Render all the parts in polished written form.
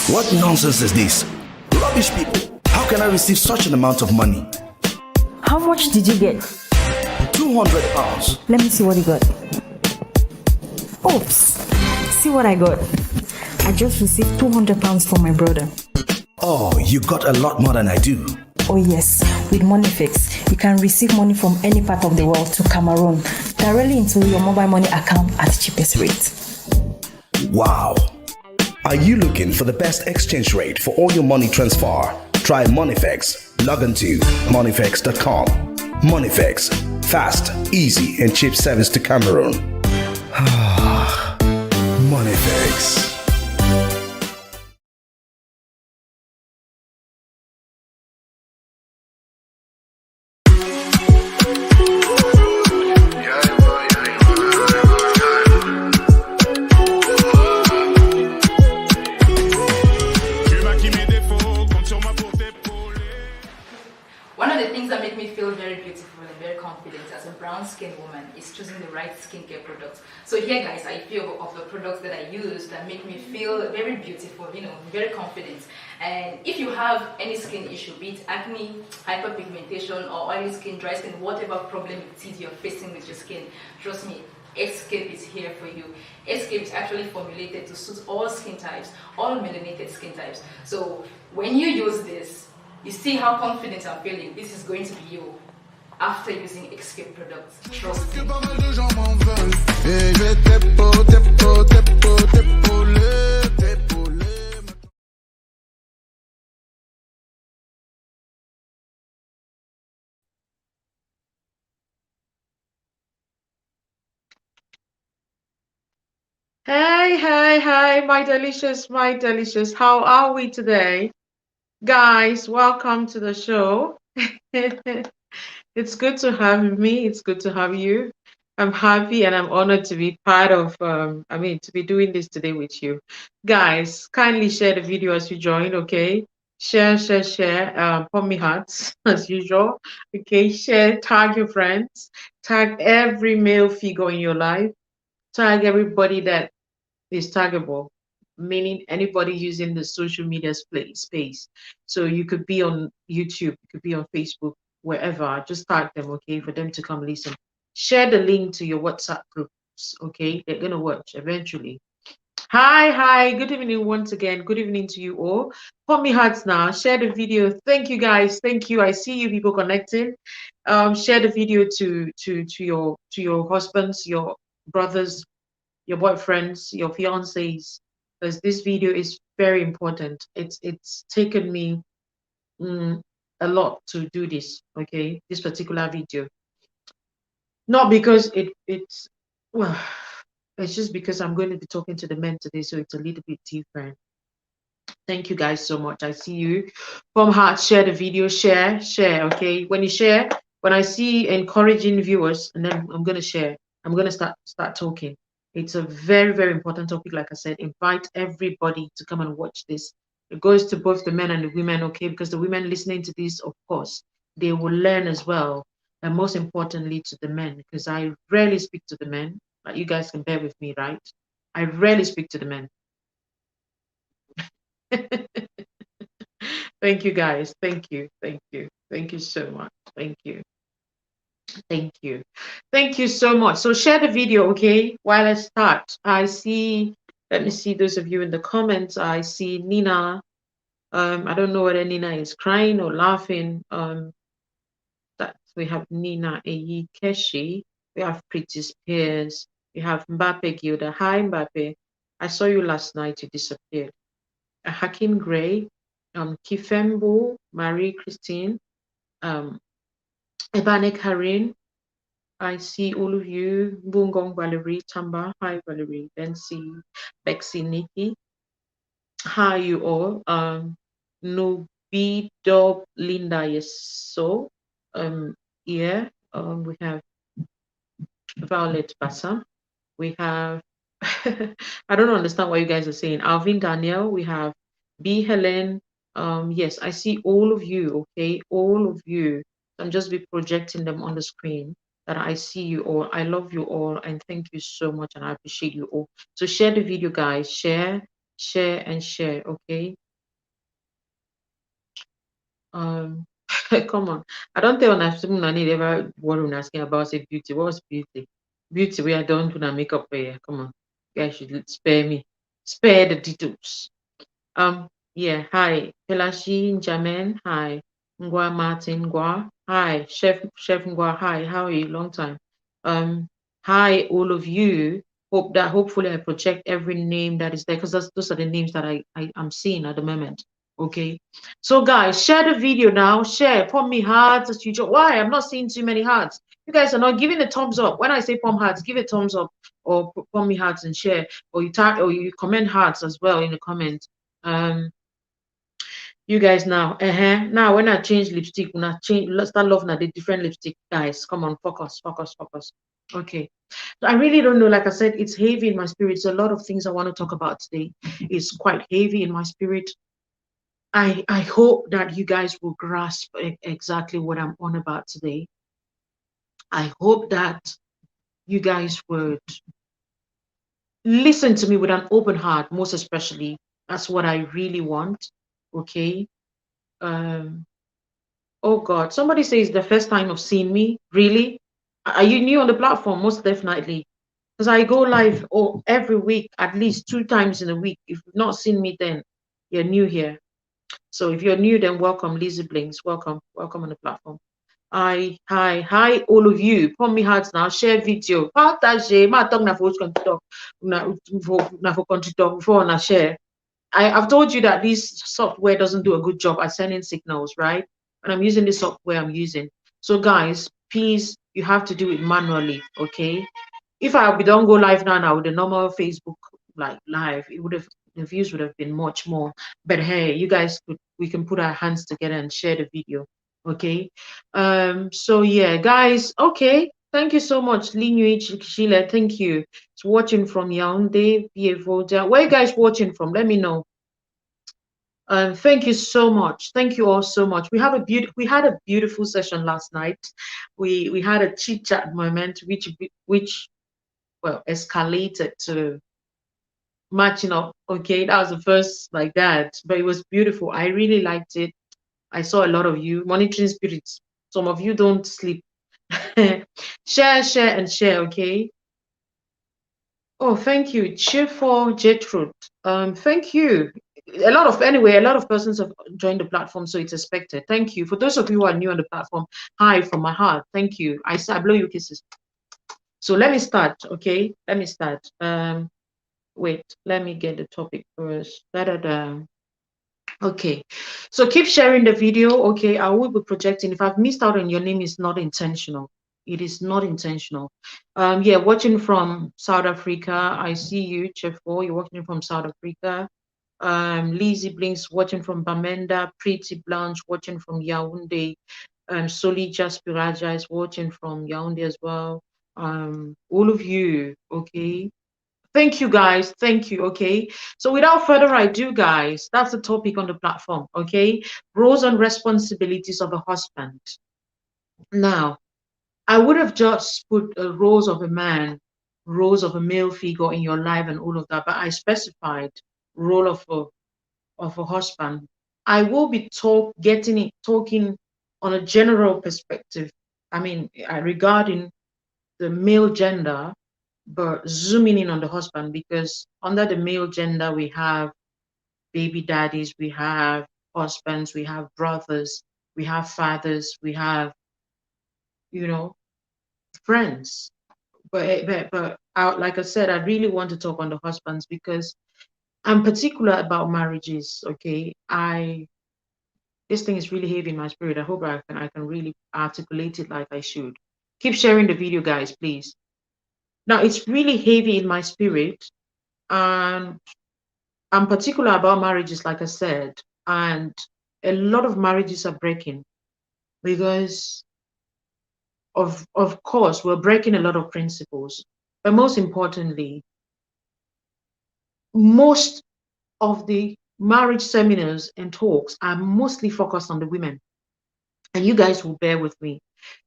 What nonsense is this? Rubbish people. How can I receive such an amount of money? How much did you get? £200. Let me see what you got. Oops. See what I got. I just received £200 from my brother. Oh, you got a lot more than I do. Oh yes, with MoneyFix, you can receive money from any part of the world to Cameroon directly into your mobile money account at the cheapest rate. Wow. Are you looking for the best exchange rate for all your money transfer? Try MoneyFix. Log on to moneyfix.com. MoneyFix. Fast, easy, and cheap service to Cameroon. MoneyFix. One of the things that make me feel very beautiful and very confident as a brown skinned woman is choosing the right skincare products. So here guys, I feel of the products that I use that make me feel very beautiful, very confident. And if you have any skin issue, be it acne, hyperpigmentation or oily skin, dry skin, whatever problem it is you're facing with your skin, trust me, Escape is here for you. Escape is actually formulated to suit all skin types, all melanated skin types. So when you use this, you see how confident I'm feeling. This is going to be you after using Escape products. Trust me. Hi, my delicious. How are we today? Guys, welcome to the show. It's good to have me. It's good to have you. I'm happy and I'm honored to be part of, to be doing this today with you. Guys, kindly share the video as you join, okay? Share. Put me hearts as usual. Okay, share, tag your friends, tag every male figure in your life, tag everybody that is taggable, meaning anybody using the social media space. So you could be on YouTube, you could be on Facebook, wherever. Just tag them, okay, for them to come listen. Share the link to your WhatsApp groups, okay? They're gonna watch eventually. Hi, good evening once again. Good evening to you all. Put me hearts now. Share the video. Thank you guys. Thank you. I see you people connecting. Share the video to your husbands, your brothers, your boyfriends, your fiancés, because this video is very important. It's taken me a lot to do this, okay, this particular video. Not because it's well, it's just because I'm going to be talking to the men today, so it's a little bit different. Thank you guys so much. I see you. From heart, share the video, share, okay? When you share, when I see encouraging viewers, and then I'm gonna share, I'm gonna start talking. It's a very important topic. Like I said, invite everybody to come and watch this. It goes to both the men and the women, okay? Because the women listening to this, of course, they will learn as well. And most importantly to the men, because I rarely speak to the men, but you guys can bear with me, right? I rarely speak to the men. Thank you guys. Thank you so much. Thank you so much. So share the video, okay, while I start. Let me see those of you in the comments. I see Nina. I don't know whether Nina is crying or laughing. That we have Nina Eyi Keshi, we have Pretty Spears, we have Mbappe Gilda. Hi Mbappe, I saw you last night, you disappeared. Hakim Gray, Kifembo, Marie Christine, Ebane Karin. I see all of you. Bungong Valerie Tamba. Hi Valerie. Bensi, Bexy Nikki. Hi you all. Nubi Dob Linda, yes. So yeah, we have Violet Bassa. We have I don't understand what you guys are saying. Alvin Daniel, we have B Helen. Yes, I see all of you, okay, all of you. I'm just be projecting them on the screen that I see you all. I love you all and thank you so much and I appreciate you all. So share the video, guys. Share Share and share, okay? Come on. I don't tell una I need ever what we're asking about say beauty. What's beauty? Beauty we I don't do makeup for you. Come on. You guys should spare me. Spare the details. Yeah, hi. Pelashi Jamen, hi. Ngwa Martin Ngwa, hi. Chef Ngwa, hi. How are you? Long time. Um, hi, all of you. Hope that hopefully I project every name that is there because those are the names that I'm seeing at the moment. Okay. So guys, share the video now. Share, pump me hearts as usual. Why? I'm not seeing too many hearts. You guys are not giving a thumbs up. When I say pump hearts, give a thumbs up or pump me hearts and share. Or you tag or you comment hearts as well in the comments. You guys now, now when I change lipstick, when I change, let's start loving at the different lipstick, guys. Come on, focus, focus, focus. Okay. So I really don't know. Like I said, it's heavy in my spirit. It's a lot of things I want to talk about today. It's quite heavy in my spirit. I hope that you guys will grasp exactly what I'm on about today. I hope that you guys would listen to me with an open heart, most especially. That's what I really want. Okay. Oh God, somebody says the first time of seeing me. Really? Are you new on the platform? Most definitely. Because I go live every week, at least 2 times in a week. If you've not seen me, then you're new here. So if you're new, then welcome, Lizzie Blinks. Welcome, welcome on the platform. Hi, all of you. Put me hearts now. Share video. Partage. Ma talk na for talk. Na for country talk before na share. I've told you that this software doesn't do a good job at sending signals, right? And I'm using the software I'm using. So guys, please, you have to do it manually, okay? If I don't go live now with the normal Facebook like live, it would have the views would have been much more. But hey, you guys we can put our hands together and share the video, okay? So yeah, guys, okay. Thank you so much, Linui Sheila. Thank you. It's watching from Yaoundé, Volta. Where you guys watching from? Let me know. Thank you so much. Thank you all so much. We had a beautiful session last night. We had a chit chat moment, which well escalated to matching up. Okay, that was the first like that, but it was beautiful. I really liked it. I saw a lot of you monitoring spirits. Some of you don't sleep. share, and share. Okay. Oh, thank you. Cheer for Gertrude. Thank you. A lot of persons have joined the platform, so it's expected. Thank you. For those of you who are new on the platform, hi from my heart. Thank you. I blow you kisses. So let me start, okay? Let me start. Wait, let me get the topic first. Okay, so keep sharing the video. Okay, I will be projecting. If I've missed out on your name, it's not intentional. It is not intentional. Yeah, watching from South Africa. I see you, Chef 4. You're watching from South Africa. Lizzie Blinks watching from Bamenda. Pretty Blanche watching from Yaoundé. Solija Spiraja is watching from Yaoundé as well. All of you, okay. Thank you, guys. Thank you. Okay. So without further ado, guys, that's the topic on the platform. Okay. Roles and responsibilities of a husband. Now, I would have just put roles of a man, roles of a male figure in your life and all of that, but I specified role of a husband. I will be talking on a general perspective. I mean, regarding the male gender, but zooming in on the husband, because under the male gender we have baby daddies, we have husbands, we have brothers, we have fathers, we have friends. But like I said, I really want to talk on the husbands because I'm particular about marriages. Okay, this thing is really heavy in my spirit. I hope I can really articulate it like I should. Keep sharing the video, guys, please. Now it's really heavy in my spirit, and I'm particular about marriages, like I said, and a lot of marriages are breaking because of course we're breaking a lot of principles, but most importantly, most of the marriage seminars and talks are mostly focused on the women, and you guys will bear with me.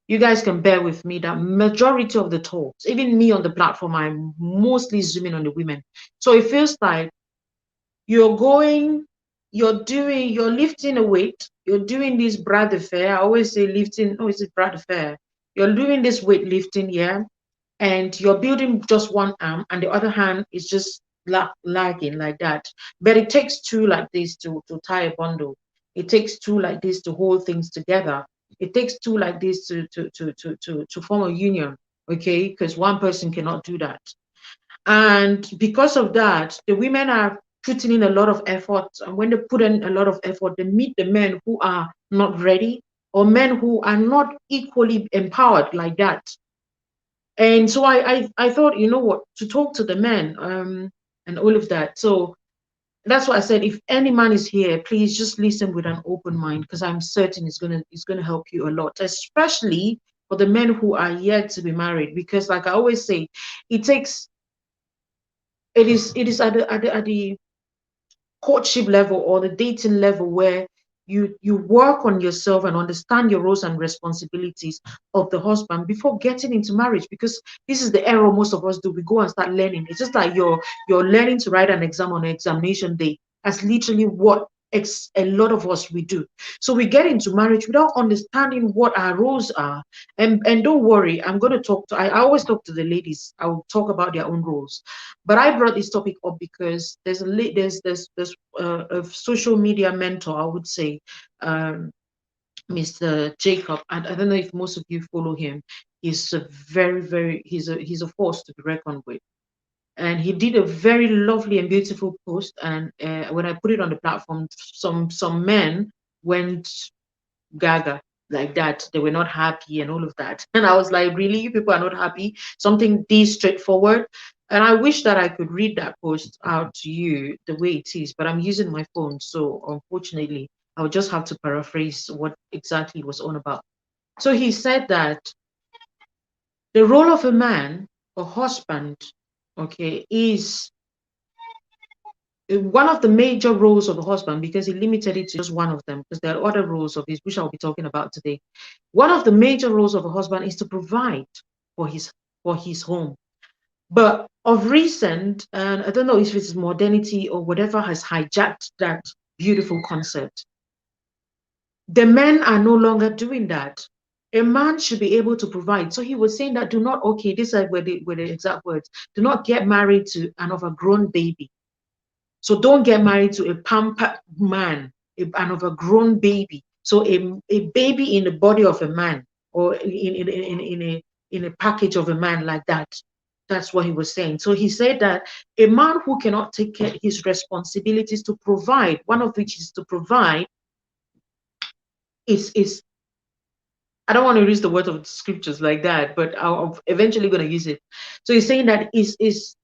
You guys can bear with me that majority of the talks, even me on the platform, I'm mostly zooming on the women. So it feels like you're going, you're lifting a weight, you're doing this bras de fer. I always say lifting, oh, is it bras de fer? You're doing this weight lifting, yeah, and you're building just one arm and the other hand is just lagging like that. But it takes two like this to tie a bundle. It takes two like this to hold things together. It takes two like this to form a union, okay? Because one person cannot do that. And because of that, the women are putting in a lot of effort. And when they put in a lot of effort, they meet the men who are not ready or men who are not equally empowered like that. And so I thought, you know what, to talk to the men and all of that. So that's why I said, if any man is here, please just listen with an open mind, because I'm certain it's gonna help you a lot, especially for the men who are yet to be married. Because like I always say, it is at the courtship level or the dating level where you work on yourself and understand your roles and responsibilities of the husband before getting into marriage. Because this is the error most of us do. We go and start learning. It's just like you're learning to write an exam on examination day. That's literally what a lot of us we do. So we get into marriage without understanding what our roles are. And don't worry, I'm going to talk to I always talk to the ladies. I will talk about their own roles. But I brought this topic up because there's a social media mentor, I would say, Mr. Jacob. And I don't know if most of you follow him. He's a he's a force to be reckoned with. And he did a very lovely and beautiful post. And when I put it on the platform, some men went gaga like that. They were not happy and all of that. And I was like, really, you people are not happy? Something this straightforward. And I wish that I could read that post out to you the way it is, but I'm using my phone. So unfortunately, I'll just have to paraphrase what exactly it was on about. So he said that the role of a man, a husband, okay, is one of the major roles of a husband, because he limited it to just one of them, because there are other roles of his, which I'll be talking about today. One of the major roles of a husband is to provide for his home. But of recent, and I don't know if it's modernity or whatever has hijacked that beautiful concept, the men are no longer doing that. A man should be able to provide. So he was saying that do not, okay, these are were the exact words, do not get married to an overgrown baby. So don't get married to a pampered man, an overgrown baby. So a baby in the body of a man, or in a package of a man like that. That's what he was saying. So he said that a man who cannot take care of his responsibilities to provide, one of which is to provide, is I don't want to use the word of the scriptures like that, but I'm eventually going to use it. So he's saying that is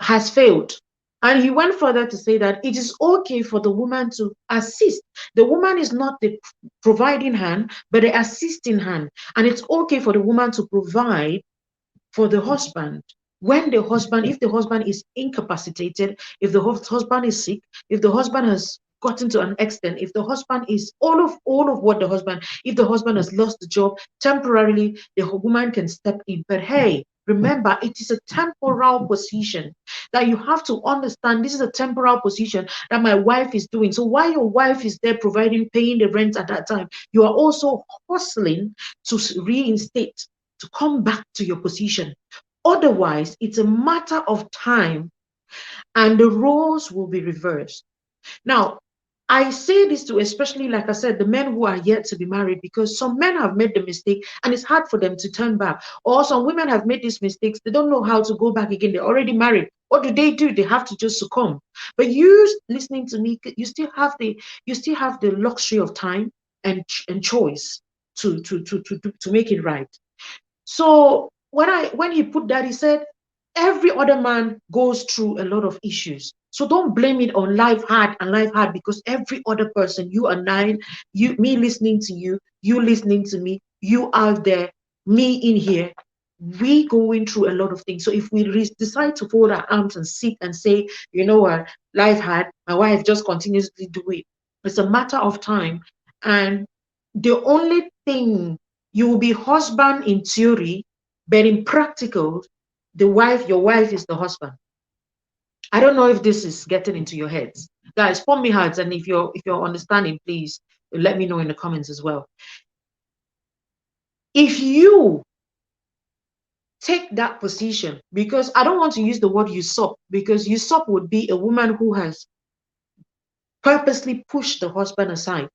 has failed. And he went further to say that it is okay for the woman to assist. The woman is not the providing hand, but the assisting hand. And it's okay for the woman to provide for the husband. When the husband, if the husband is incapacitated, if the husband is sick, if the husband has gotten to an extent, if the husband is all of what the husband, if the husband has lost the job temporarily, the woman can step in. But hey, remember, it is a temporal position that you have to understand. This is a temporal position that my wife is doing. So while your wife is there providing, paying the rent at that time, you are also hustling to reinstate, to come back to your position. Otherwise, it's a matter of time and the roles will be reversed. Now, I say this to, especially, like I said, the men who are yet to be married, because some men have made the mistake and it's hard for them to turn back. Or some women have made these mistakes. They don't know how to go back again. They're already married. What do? They have to just succumb. But you listening to me, you still have the luxury of time and choice to make it right. So when he put that, he said, every other man goes through a lot of issues. So don't blame it on life hard and life hard, because every other person, you and I, me listening to you, you listening to me, you out there, me in here, we going through a lot of things. So if we decide to fold our arms and sit and say, you know what, life hard, my wife just continuously do it. It's a matter of time. And the only thing, you will be husband in theory, but in practical, your wife is the husband. I don't know if this is getting into your heads. Guys, pump me hearts, and if you're understanding, please let me know in the comments as well. If you take that position, because I don't want to use the word usurp, because usurp would be a woman who has purposely pushed the husband aside.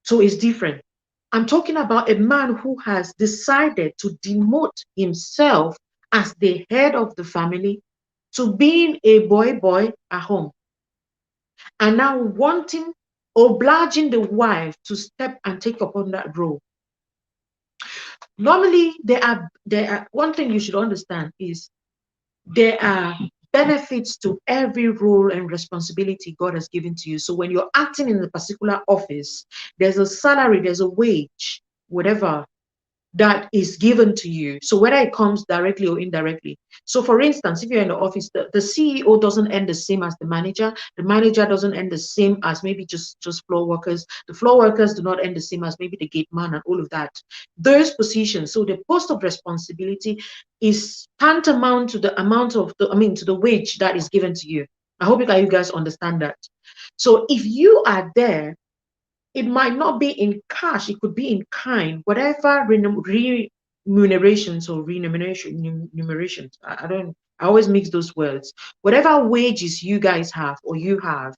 So it's different. I'm talking about a man who has decided to demote himself as the head of the family to being a boy at home, and now wanting, obliging the wife to step and take upon that role. Normally, there are one thing you should understand is there are benefits to every role and responsibility God has given to you. So when you're acting in a particular office, there's a salary, there's a wage, whatever that is given to you. So whether it comes directly or indirectly. So for instance, if you're in the office, the CEO doesn't earn the same as the manager doesn't earn the same as maybe just floor workers. The floor workers do not earn the same as maybe the gate man and all of that. Those positions, so the post of responsibility is tantamount to the amount of to the wage that is given to you. I hope you guys understand that. So if you are there, it might not be in cash, it could be in kind, whatever remunerations or remunerations. I always mix those words. Whatever wages you guys have or you have,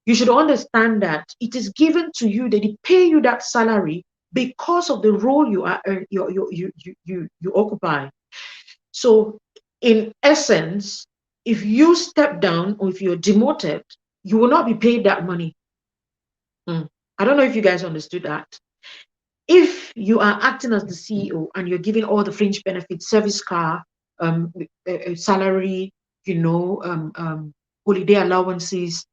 you should understand that it is given to you, that they pay you that salary because of the role you occupy. So in essence, if you step down or if you're demoted, you will not be paid that money. I don't know if you guys understood that. If you are acting as the CEO and you're giving all the fringe benefits, service car, salary, holiday allowances,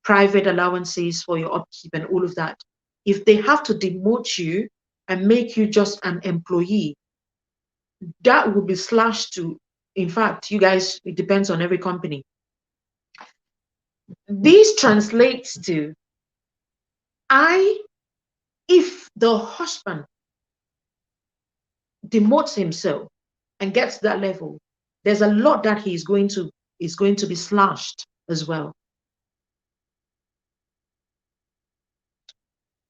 private allowances for your upkeep and all of that, if they have to demote you and make you just an employee, that will be slashed to, in fact, you guys, it depends on every company. This translates to, if the husband demotes himself and gets to that level, there's a lot that is going to be slashed as well.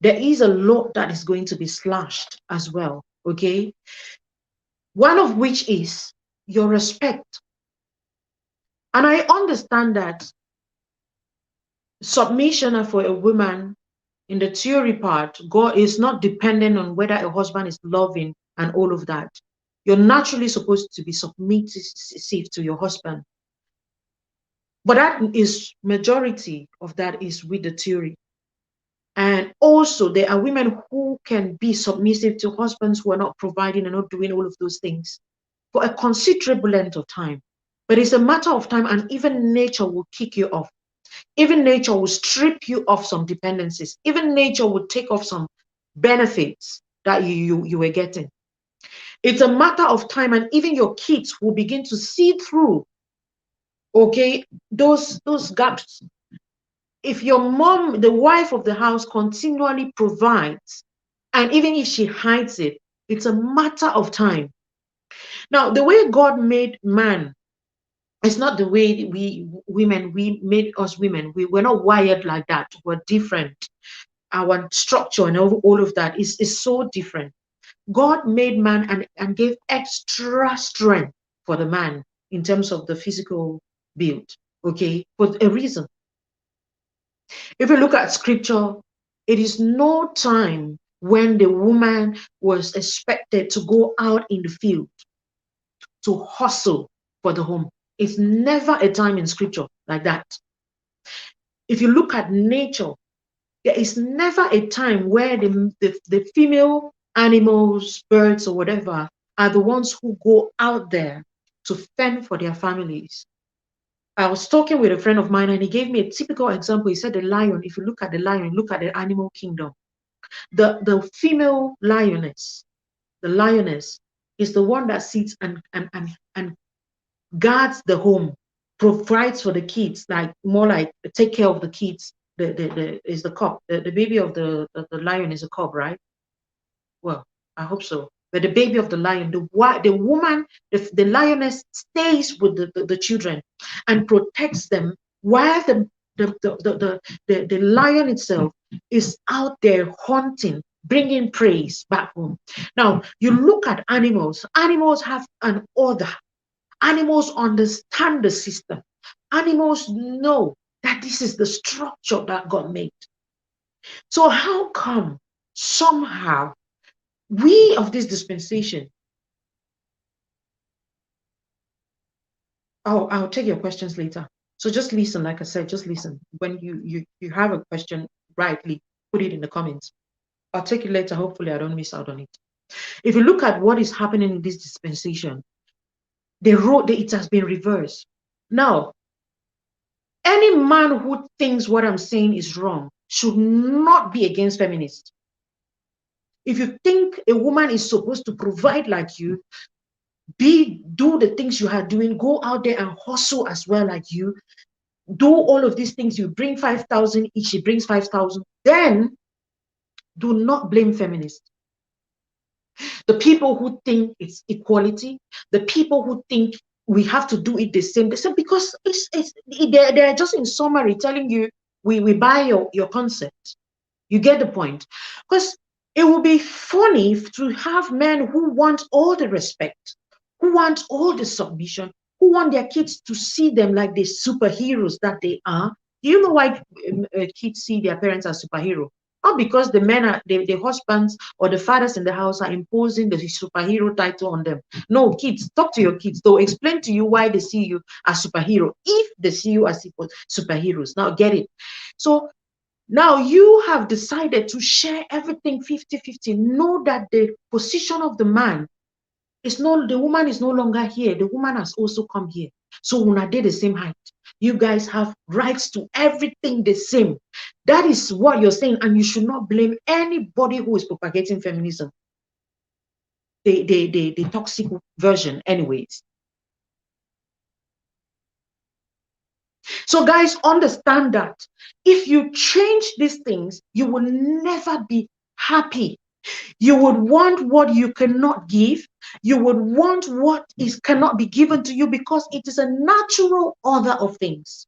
There is a lot that is going to be slashed as well, okay? One of which is your respect. And I understand that submission for a woman in the theory part, God is not dependent on whether a husband is loving and all of that. You're naturally supposed to be submissive to your husband. But that is, majority of that is with the theory. And also there are women who can be submissive to husbands who are not providing and not doing all of those things for a considerable length of time. But it's a matter of time, and even nature will kick you off. Even nature will strip you of some dependencies. Even nature will take off some benefits that you were getting. It's a matter of time, and even your kids will begin to see through, okay, those gaps. If your mom, the wife of the house, continually provides, and even if she hides it, it's a matter of time. Now, the way God made man, it's not the way we made us women. We're not wired like that. We're different. Our structure and all of that is so different. God made man and gave extra strength for the man in terms of the physical build, okay, for a reason. If you look at scripture, it is no time when the woman was expected to go out in the field to hustle for the home. It's never a time in scripture like that. If you look at nature, there is never a time where the female animals, birds, or whatever, are the ones who go out there to fend for their families. I was talking with a friend of mine and he gave me a typical example. He said the lion, if you look at the lion, look at the animal kingdom. The female lioness, the lioness is the one that sits and guards the home, provides for the kids, like more like take care of the kids. Is the cub. The baby of the lion is a cub, right? Well, I hope so. But the baby of the lion, the woman, the lioness stays with the children and protects them while the lion itself is out there hunting, bringing praise back home. Now, you look at animals. Animals have an order. Animals understand the system. Animals know that this is the structure that God made. So how come somehow we of this dispensation, I'll take your questions later. So just listen, like I said, just listen. When you have a question, rightly put it in the comments. I'll take it later. Hopefully I don't miss out on it. If you look at what is happening in this dispensation, it has been reversed. Now, any man who thinks what I'm saying is wrong should not be against feminists. If you think a woman is supposed to provide like you, do the things you are doing, go out there and hustle as well like you, do all of these things, you bring 5,000 each, she brings 5,000, then do not blame feminists. The people who think it's equality, the people who think we have to do it the same, because they're just in summary telling you, we buy your concept. You get the point? Because it would be funny to have men who want all the respect, who want all the submission, who want their kids to see them like the superheroes that they are. Do you know why kids see their parents as superheroes? Not because the men are the husbands or the fathers in the house are imposing the superhero title on them. No, kids, talk to your kids. They'll explain to you why they see you as superhero, if they see you as superheroes. Now get it. So now you have decided to share everything 50-50. Know that the position of the man is the woman is no longer here. The woman has also come here. So when I did the same height, you guys have rights to everything the same. That is what you're saying, and you should not blame anybody who is propagating feminism. The toxic version, anyways. So guys, understand that if you change these things, you will never be happy. You would want what you cannot give. You would want what cannot be given to you, because it is a natural order of things.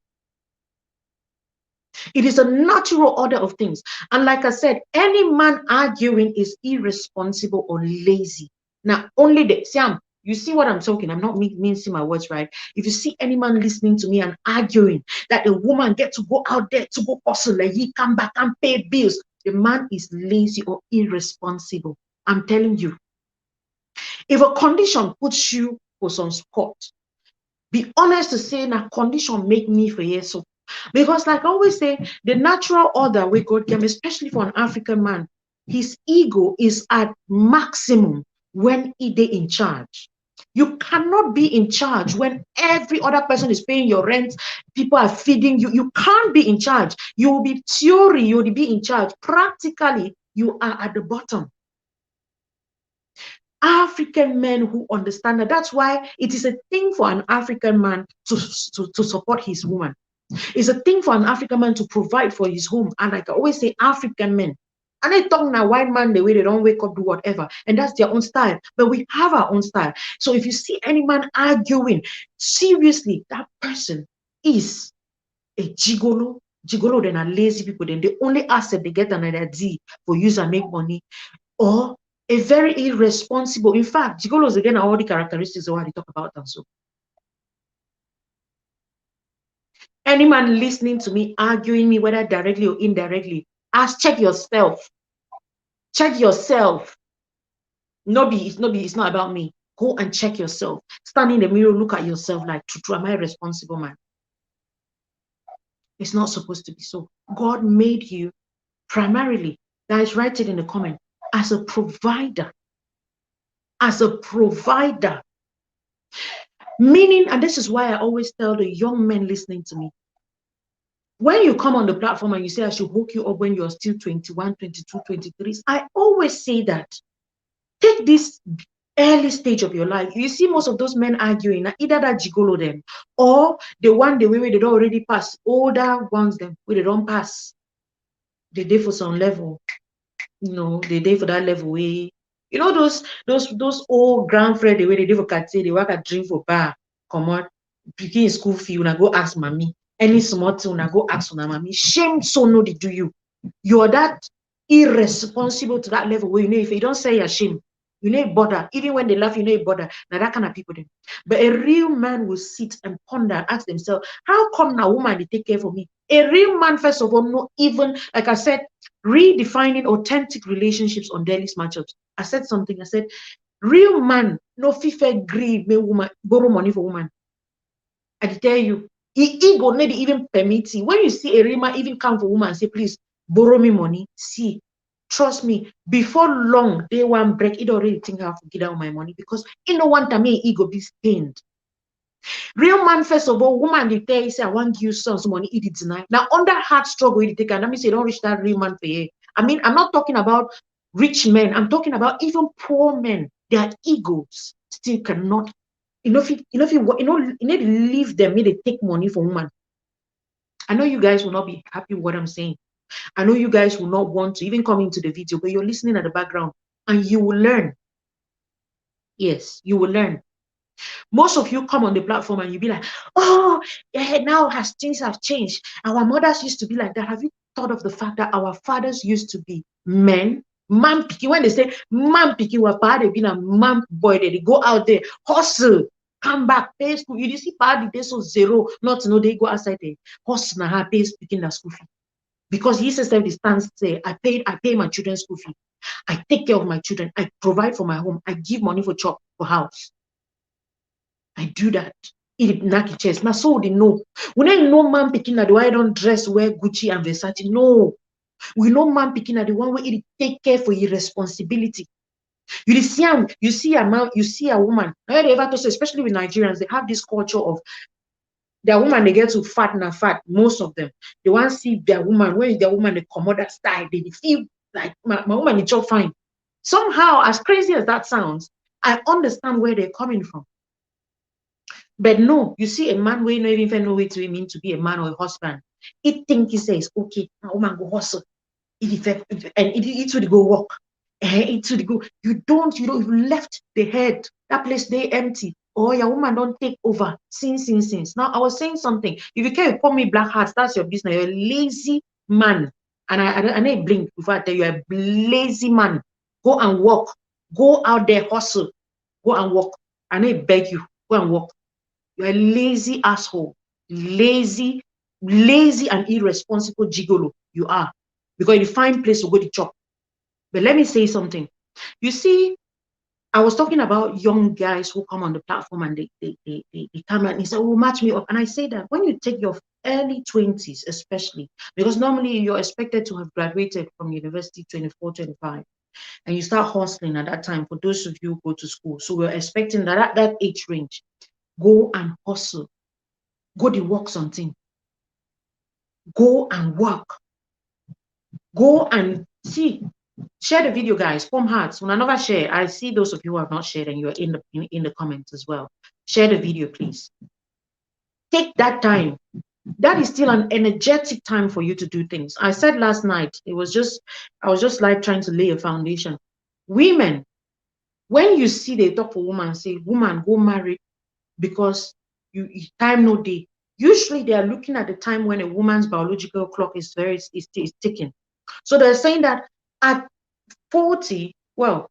It is a natural order of things. And like I said, any man arguing is irresponsible or lazy. Now, only Siam, you see what I'm talking? I'm not mincing my words, right? If you see any man listening to me and arguing that a woman gets to go out there to go hustle, like he come back and pay bills, the man is lazy or irresponsible. I'm telling you. If a condition puts you for some spot, be honest to say, that condition make me for yes. So, because like I always say, the natural order we God came, especially for an African man, his ego is at maximum when he is in charge. You cannot be in charge when every other person is paying your rent, people are feeding you. You can't be in charge. You will be theory, you will be in charge. Practically, you are at the bottom. African men who understand that. That's why it is a thing for an African man to support his woman. It's a thing for an African man to provide for his home. And like I always say, African men. And I talk now, white man, the way they don't wake up, do whatever. And that's their own style. But we have our own style. So if you see any man arguing, seriously, that person is a gigolo. Gigolo, then are lazy people. Then the only asset they get another D for use and make money. Or a very irresponsible. In fact, gigolos again are all the characteristics of what they talk about. And so any man listening to me, arguing me, whether directly or indirectly, check yourself. Check yourself. It's not about me. Go and check yourself. Stand in the mirror, look at yourself like, am I a responsible man? It's not supposed to be so. God made you primarily, guys, write it in the comment, as a provider. As a provider. Meaning, and this is why I always tell the young men listening to me, when you come on the platform and you say I should hook you up when you're still 21, 22, 23, I always say that take this early stage of your life. You see most of those men arguing, either that gigolo them or the one the way they don't already pass, older ones them where they don't pass. They did for some level, they did for that level way. Those old grandfriend the way they did for Katie, they work at drink for bar, come on, picking school fee, when I go ask mommy. Any small thing, una go ask una mommy. Shame so no they do you. You're that irresponsible to that level where you know if you don't say your shame, you know bother. Even when they laugh, you know bother. Now that kind of people then. But a real man will sit and ponder, ask themselves, how come now woman they take care for me? A real man, first of all, not even like I said, redefining authentic relationships on daily matchups. I said something. I said, real man, no fifa agree me woman borrow money for woman. I tell you, ego need even permit you. When you see a real man even come for woman and say, please borrow me money, see, trust me, before long, they want break, it already think I have to get out my money because you know one time ego be stained. Real man, first of all, woman they tell you say, I want to give you some money, it deny. Now under hard struggle, you take and let me say don't reach that real man for you. I mean, I'm not talking about rich men, I'm talking about even poor men. Their egos still cannot. You know, you need to leave them, need to take money from woman. I know you guys will not be happy with what I'm saying. I know you guys will not want to even come into the video, but you're listening at the background and you will learn. Yes, you will learn. Most of you come on the platform and you be like, oh, yeah, now has things have changed. Our mothers used to be like that. Have you thought of the fact that our fathers used to be men? Man picking, when they say man picking, what part they been a man boy, they go out there, hustle, come back, pay school. You see part they so zero, not to know they go outside there, hustle and pay speaking the school fee. Because he says the stance say, I pay my children's school fee. I take care of my children. I provide for my home. I give money for chop, for house. I do that. It naki chest. My soul they know. When I know man picking that the way I don't dress, wear Gucci and Versace. No. We know man picking at the one way it take care for your responsibility. You see a man, you see a woman. I ever to say, especially with Nigerians, they have this culture of their woman they get to fat and fat. Most of them, they want to see their woman. When their woman they come out that style, they feel like my woman is just fine. Somehow, as crazy as that sounds, I understand where they're coming from. But no, you see a man where no even know what it means to be a man or a husband. He think he says, okay, my woman go hustle. It would go work. It would go. You left the head. That place they empty. Or your woman don't take over. Since. Now I was saying something. If you can't call me black hearts, that's your business. You're a lazy man. And I need blink before I tell you, you're a lazy man. Go and work. Go out there, hustle. Go and work. I need beg you. Go and work. You're a lazy asshole. Lazy and irresponsible gigolo. You are. Because you find place to go to chop. But let me say something. You see, I was talking about young guys who come on the platform and they come and they say, oh, match me up. And I say that when you take your early 20s, especially, because normally you're expected to have graduated from university 24, 25, and you start hustling at that time for those of you who go to school. So we're expecting that at that age range, go and hustle. Go to work something. Go and work. Go and see. Share the video, guys. Form hearts. When I never share, I see those of you who have not shared and you're in the comments as well. Share the video, please. Take that time. That is still an energetic time for you to do things. I said last night, I was just like trying to lay a foundation. Women, when you see they talk for woman, say, woman, go marry because you time no day. Usually they are looking at the time when a woman's biological clock is ticking. So they're saying that at 40, well,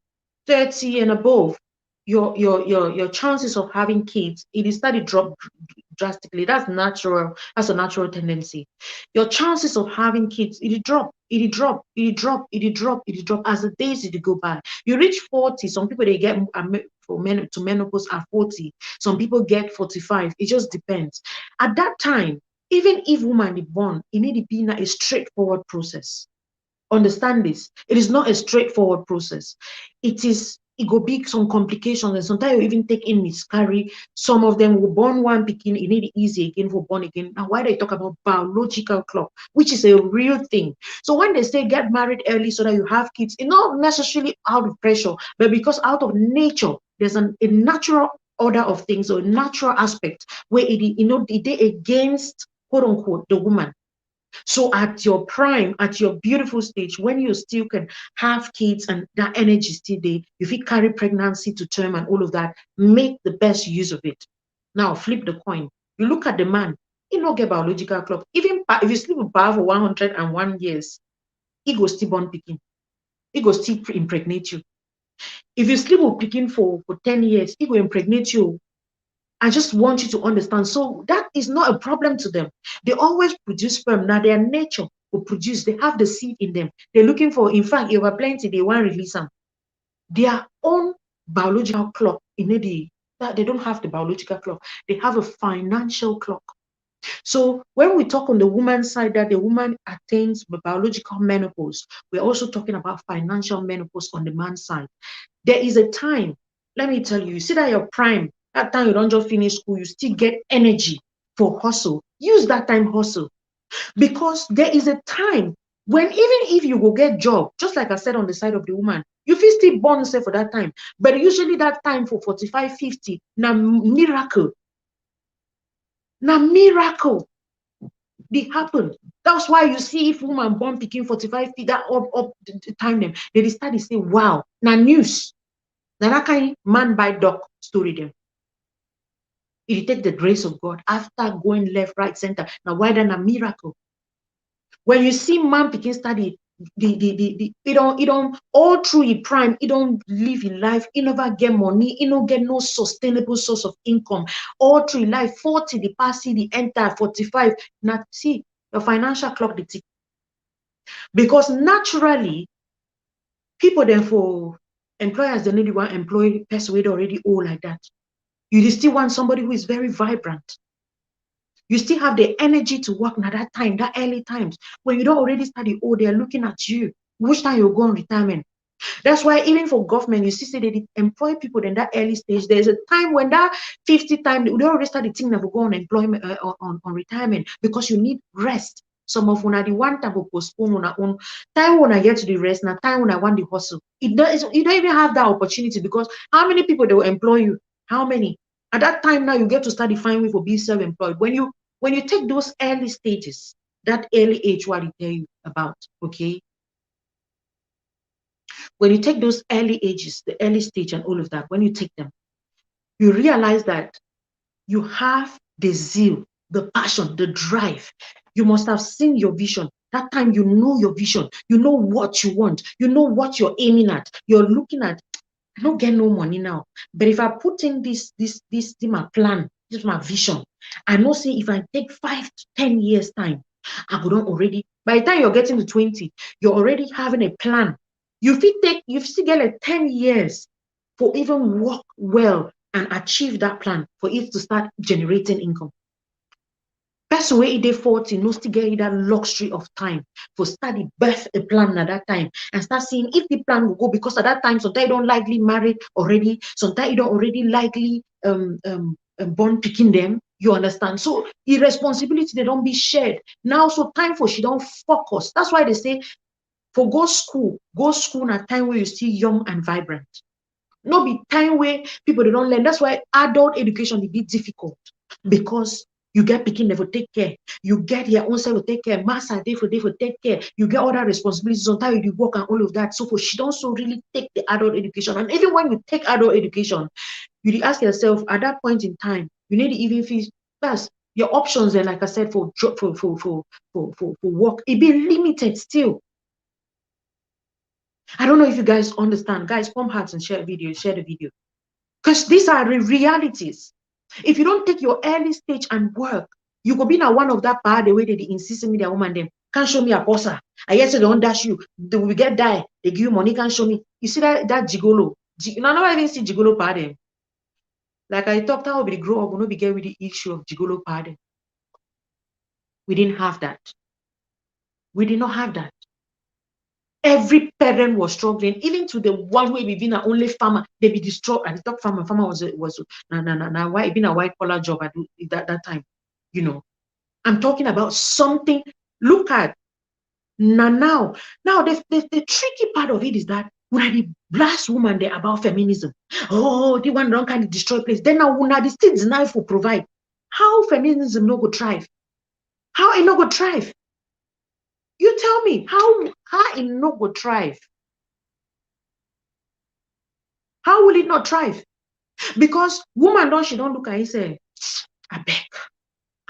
30 and above, your chances of having kids, it is started drop drastically. That's natural. That's a natural tendency. Your chances of having kids, it drop as the days it go by. You reach 40. Some people they get for men to menopause at 40. Some people get 45. It just depends. At that time, even if woman is born, it need to be a straightforward process. Understand this. It is not a straightforward process. It go be some complications, and sometimes you even take in miscarry. Some of them will born one picking, it need easy again for born again. Now, why they talk about biological clock, which is a real thing. So when they say get married early so that you have kids, it's not necessarily out of pressure, but because out of nature, there's a natural order of things or a natural aspect where it against quote unquote the woman. So at your prime, at your beautiful stage, when you still can have kids and that energy still there, if you carry pregnancy to term and all of that, make the best use of it. Now flip the coin. You look at the man. He no get biological clock. Even if you sleep with power for 101 years, he go still born pikin. He go still impregnate you. If you sleep with pikin for 10 years, he will impregnate you. I just want you to understand. So that is not a problem to them. They always produce sperm. Now their nature will produce. They have the seed in them. They're looking for, in fact, if plenty, they want to release them. Their own biological clock, they don't have the biological clock. They have a financial clock. So when we talk on the woman's side that the woman attains biological menopause, we're also talking about financial menopause on the man's side. There is a time, let me tell you, you see that your prime, that time you don't just finish school, you still get energy for hustle. Use that time hustle. Because there is a time when even if you go get job, just like I said on the side of the woman, you feel still born say for that time. But usually that time for 45, 50, now miracle. Now miracle. They happen. That's why you see if woman born picking 45 feet that up the time them, they start to say, wow, now news. Now that kind man by dog story them. It take the grace of God after going left, right, center. Now why then a miracle? When you see man picking study, it don't all through it prime, it don't live in life, it never get money, it don't get no sustainable source of income. All through life, 40, the pass, the enter 45. Now see the financial clock the tick. Because naturally, people then for employers, they need one employee person already old like that. You still want somebody who is very vibrant. You still have the energy to work at that time, that early times. When you don't already study, oh, they're looking at you. Which time you go on retirement? That's why even for government, you see, say they employ people in that early stage. There's a time when that 50 time, they already start the thing that will go on employment, on retirement, because you need rest. Some of una the one time will postpone una own time when I get to the rest, now time when I want the hustle. You don't even have that opportunity, because how many people they will employ you? How many? At that time now you get to start defining way for being self-employed. When you take those early stages, that early age what I tell you about, okay? When you take those early ages, the early stage and all of that, when you take them, you realize that you have the zeal, the passion, the drive. You must have seen your vision. That time you know your vision. You know what you want. You know what you're aiming at. You're looking at, I don't get no money now. But if I put in this my plan, this is my vision. I know, say, if I take 5 to 10 years time, I would already, by the time you're getting to 20, you're already having a plan. You still get like 10 years for even work well and achieve that plan for it to start generating income. Person wey dey 40 no still get that luxury of time for study birth a plan at that time and start seeing if the plan will go, because at that time sometimes you don't likely married already, sometimes you don't already likely born picking them, you understand? So irresponsibility they don't be shared now, so time for she don't focus. That's why they say for go school at time where you still young and vibrant. No be time where people they don't learn. That's why adult education is a bit difficult, because you get picking never take care. You get your own self to take care. Master day for take care. You get other responsibilities. Sometimes you work and all of that. So for she don't so really take the adult education. And even when you take adult education, you ask yourself at that point in time, you need to even feel first your options. And like I said, for work, it be limited still. I don't know if you guys understand. Guys, pump hearts and share the video. Because these are the realities. If you don't take your early stage and work, you could be now one of that part the way they insist on me, their woman them. Can't show me a poster. I guess they don't dash you. They will get die. They give you money, can't show me. You see that gigolo. You know, I even see gigolo part them. Like I talked how we grow up, we not be get with the issue of gigolo part. We didn't have that. We did not have that. Every parent was struggling, even to the one way we been an only farmer, they be destroyed. And the top farmer was why it been a white collar job at that time. You know, I'm talking about something. Look at now. The tricky part of it is that when I the blast woman there about feminism, oh, the one don't kind of destroy place. Then now when the states knife will provide. How feminism no go thrive? How it no go thrive? You tell me how it no go thrive? How will it not thrive? Because woman she don't look at it say, I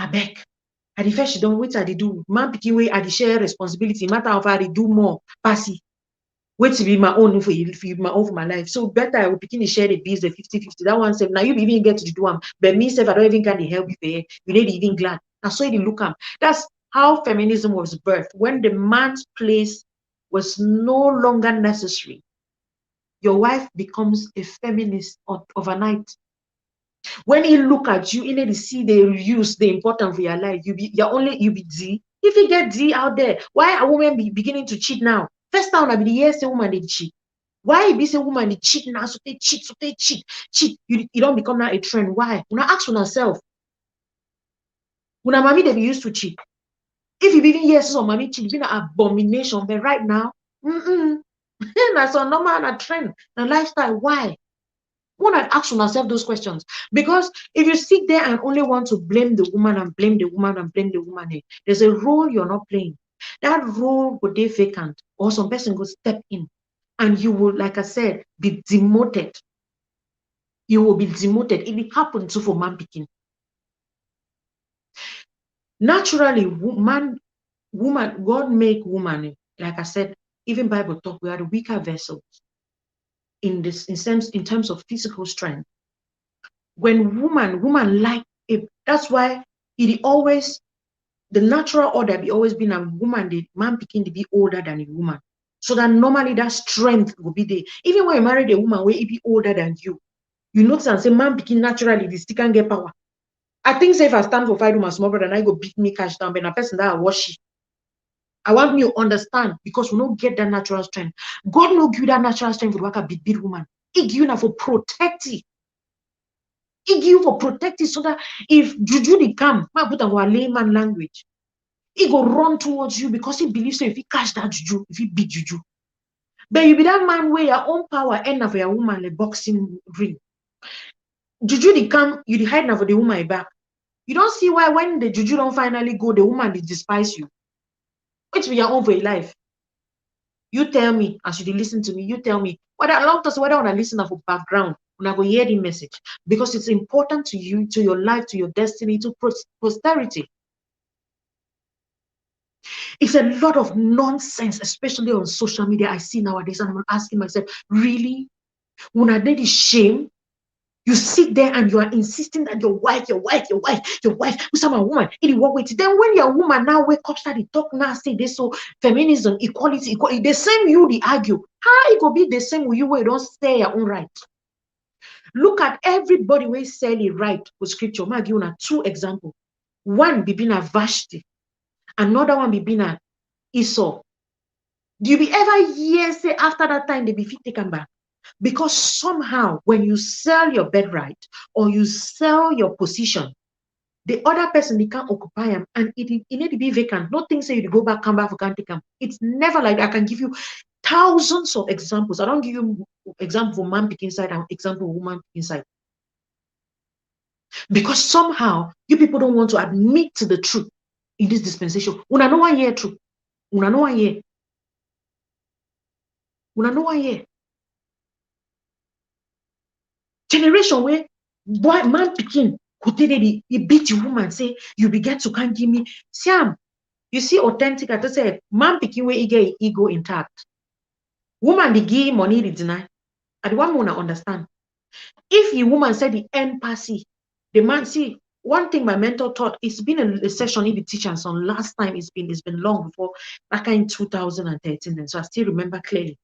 beg. At the first, she don't wait. They do man picking way at the share responsibility. Matter of how they do more passy. Wait to be my own for my own for my life. So better I will begin to share the bills, the 50-50. That one said, now you even get to do one. But me say, I don't even get the help you pay. You need even glad. And so you look at. That's how feminism was birthed. When the man's place was no longer necessary, your wife becomes a feminist overnight. When he look at you, he need to see the use, the importance for your life. You be D. If you get D out there, why are women be beginning to cheat now? First time I be the years a woman they cheat. Why be say woman they cheat now? So they cheat, cheat. You don't become now a trend. Why? When I ask yourself, when a mommy they be used to cheat. If you even hear some mommy cheat, been an abomination. But right now, that's a normal and a trend, a lifestyle. Why? We want to ask yourself those questions, because if you sit there and only want to blame the woman and blame the woman and blame the woman, there's a role you're not playing. That role would be vacant, or some person will step in, and you will, like I said, be demoted. You will be demoted. It will happen too for man picking. Naturally, woman, God make woman, like I said, even Bible talk, we are the weaker vessels in terms of physical strength. When woman like it, that's why it always, the natural order be always been a woman, the man picking to be older than a woman. So that normally that strength will be there. Even when you marry a woman where it be older than you notice and say man picking naturally the still can get power. I think say if I stand for fight with my small brother and I go beat me cash down, but a person that I wash it. I want me to understand, because we don't get that natural strength. God no give you that natural strength for work a big woman. He give you now for protecting. He give you for protecting, so that if juju dey come, I put our layman language, he go run towards you because he believes so if he catch that juju, if he beat juju. But you be that man where your own power end for your woman like boxing ring. Juju dey come, you dey hide now for the woman back. You don't see why when the juju don't finally go, the woman dey despise you. Which be your own for your life. You tell me, as you dey listen to me, you tell me whether I love us, whether I want to listen for background, when I go hear the message, because it's important to you, to your life, to your destiny, to posterity. It's a lot of nonsense, especially on social media I see nowadays, and I'm asking myself, really? When I did the shame, you sit there and you are insisting that your wife, who's a woman, in what way? Then when you're a woman now wake up, start to talk now, say this, so feminism, equality, the same you they argue. How it could be the same with you where you don't say your own right? Look at everybody where say it right with scripture. I'm give you two examples. One be being a Vashti, another one be being a Esau. Do you be ever hear say after that time they be fit taken back? Because somehow when you sell your birthright or you sell your position, the other person they can't occupy them, and it need to be vacant. Nothing say you go back, come back, for can't take them. It's never like that. I can give you thousands of examples. I don't give you example for man picking side and example of woman picking side. Because somehow you people don't want to admit to the truth in this dispensation. Una no one year truth. Una no one year. Una no one year. Generation where boy man picking could he beat you woman, say you beget to can't give me. Siam, you see authentic, I just say man picking where he get ego intact. Woman the give money they deny. And the one wanna understand. If the woman said the end passy, the man see one thing my mentor taught, it's been a session in the teachers on last time, it's been long before, back in 2013, and so I still remember clearly.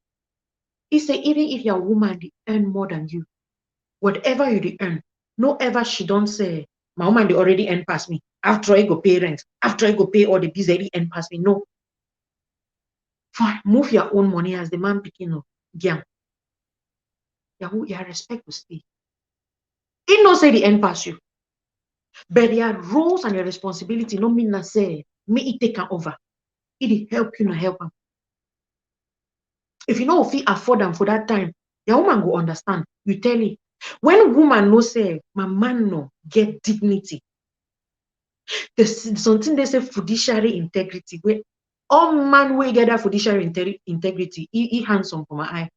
He said even if your woman they earn more than you, whatever you earn, no ever she don't say, my woman they already earn past me. After I go pay rent, after I go pay all the bills, they earn past me. No. Fine, move your own money as the man picking up. Yeah. Your respect will stay. He no say the end pass you. But your roles and your responsibility no mean that say, may it take over. It help you, not help them. If you know if you afford them for that time, your woman go understand. You tell it. When woman no say, my man no get dignity. There's something they say fiduciary integrity. Where all man will get that fiduciary integrity, he handsome for my eye.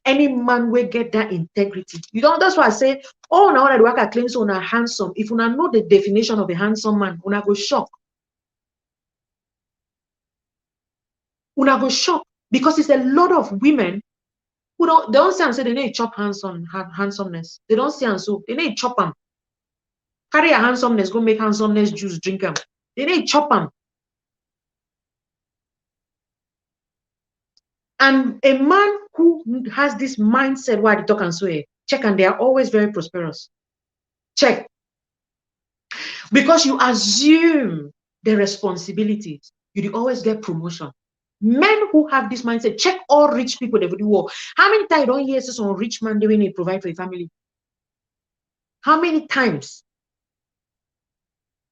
Any man will get that integrity. You don't. That's why I say, oh, now that worker claims on a handsome. If you know the definition of a handsome man, una go shock. Una go shock because it's a lot of women who don't say and say they need chop handsomeness. They don't say and so they need chop them. Carry a handsomeness, go make handsomeness juice, drink them. They need chop them. And a man who has this mindset why they talk and swear, check, and they are always very prosperous. Check. Because you assume the responsibilities, you always get promotion. Men who have this mindset, check all rich people they do work. How many times don't you hear some rich man doing it provide for a family? How many times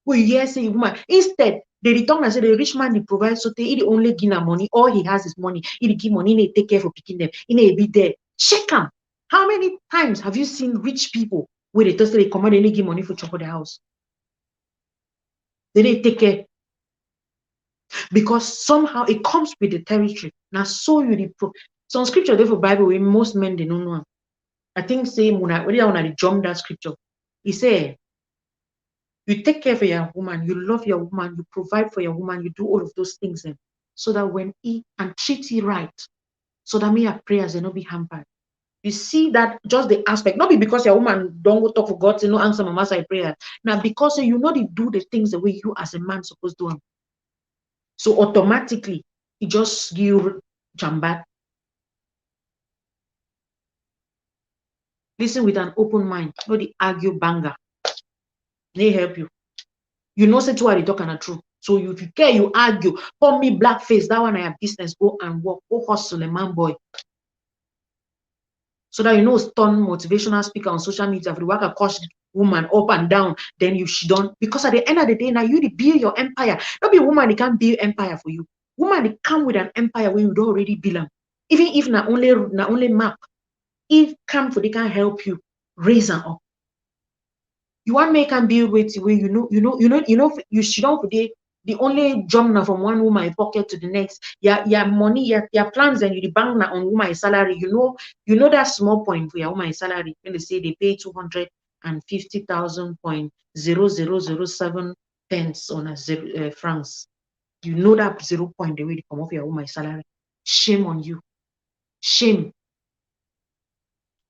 we hear say woman instead they return and say the rich man he provides so he only give money, all he has is money, he give money, he take care for picking them, he be there. Check them. How many times have you seen rich people where they just say they come and they give money for chop for the house? They take care. Because somehow it comes with the territory. Now, so you some scripture there for Bible where most men they don't know. I think say when I jump that scripture, he say you take care for your woman, you love your woman, you provide for your woman, you do all of those things then, so that when he and treat you right, so that your prayers they not be hampered. You see that just the aspect, not be because your woman don't go talk for God, say no answer mama side prayer. Now because you know they do the things the way you as a man supposed to do them. So automatically, it just give jamba. Listen with an open mind, not the argue banger. They help you. You know, say to what they talk and the truth. So if you care, you argue. Call me blackface. That one I have business. Go and work. Go hustle a man boy. So that you know, stun motivational speaker on social media. If you work a coach woman up and down, then you should don't. Because at the end of the day, now you build your empire. Not be woman, they can't build empire for you. Woman, they come with an empire where you don't already belong. Even if not only map, if come for they can help you raise them up. You want make and build with where you should not the only jump now from one woman pocket to the next. Your money, your plans and you the bank now on woman's salary. You know that small point for your woman's salary when they say they pay 250,000.0007 pence on a francs. You know that 0 point the way they come off your woman's salary. Shame on you. Shame.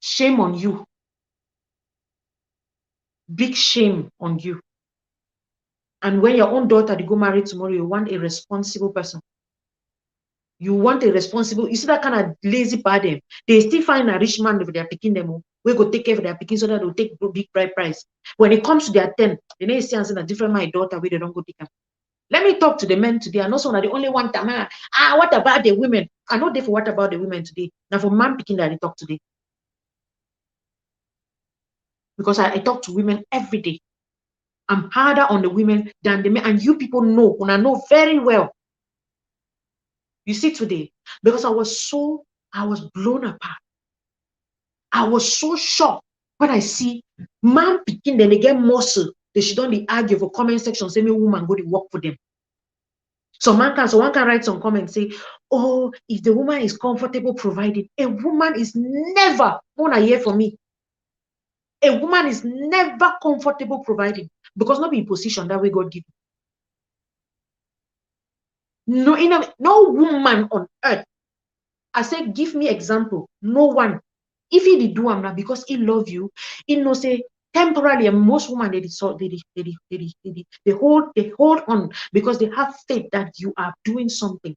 Shame on you. Big shame on you. And when your own daughter they go marry tomorrow, you want a responsible person. You want a responsible, you see that kind of lazy pattern. They still find a rich man if they're picking them. We go take care of their picking so that they'll take big price. When it comes to their 10, they need to see and say that different my daughter where they don't go take them. Let me talk to the men today. I know some are the only one time. What about the women? I know they for what about the women today. Now for man picking that I talk today. Because I talk to women every day. I'm harder on the women than the men, and you people know, and I know very well. You see today, because I was blown apart. I was so shocked when I see man picking, then they get muscle. They should only argue for comment section, say me woman go to work for them. So one can write some comments, say, oh, if the woman is comfortable providing, a woman is never gonna hear from me. A woman is never comfortable providing because not be in position that way God give. No, no woman on earth. I said, give me example. No one. If he did do am because he love you, he know say temporarily, and most women they hold on because they have faith that you are doing something.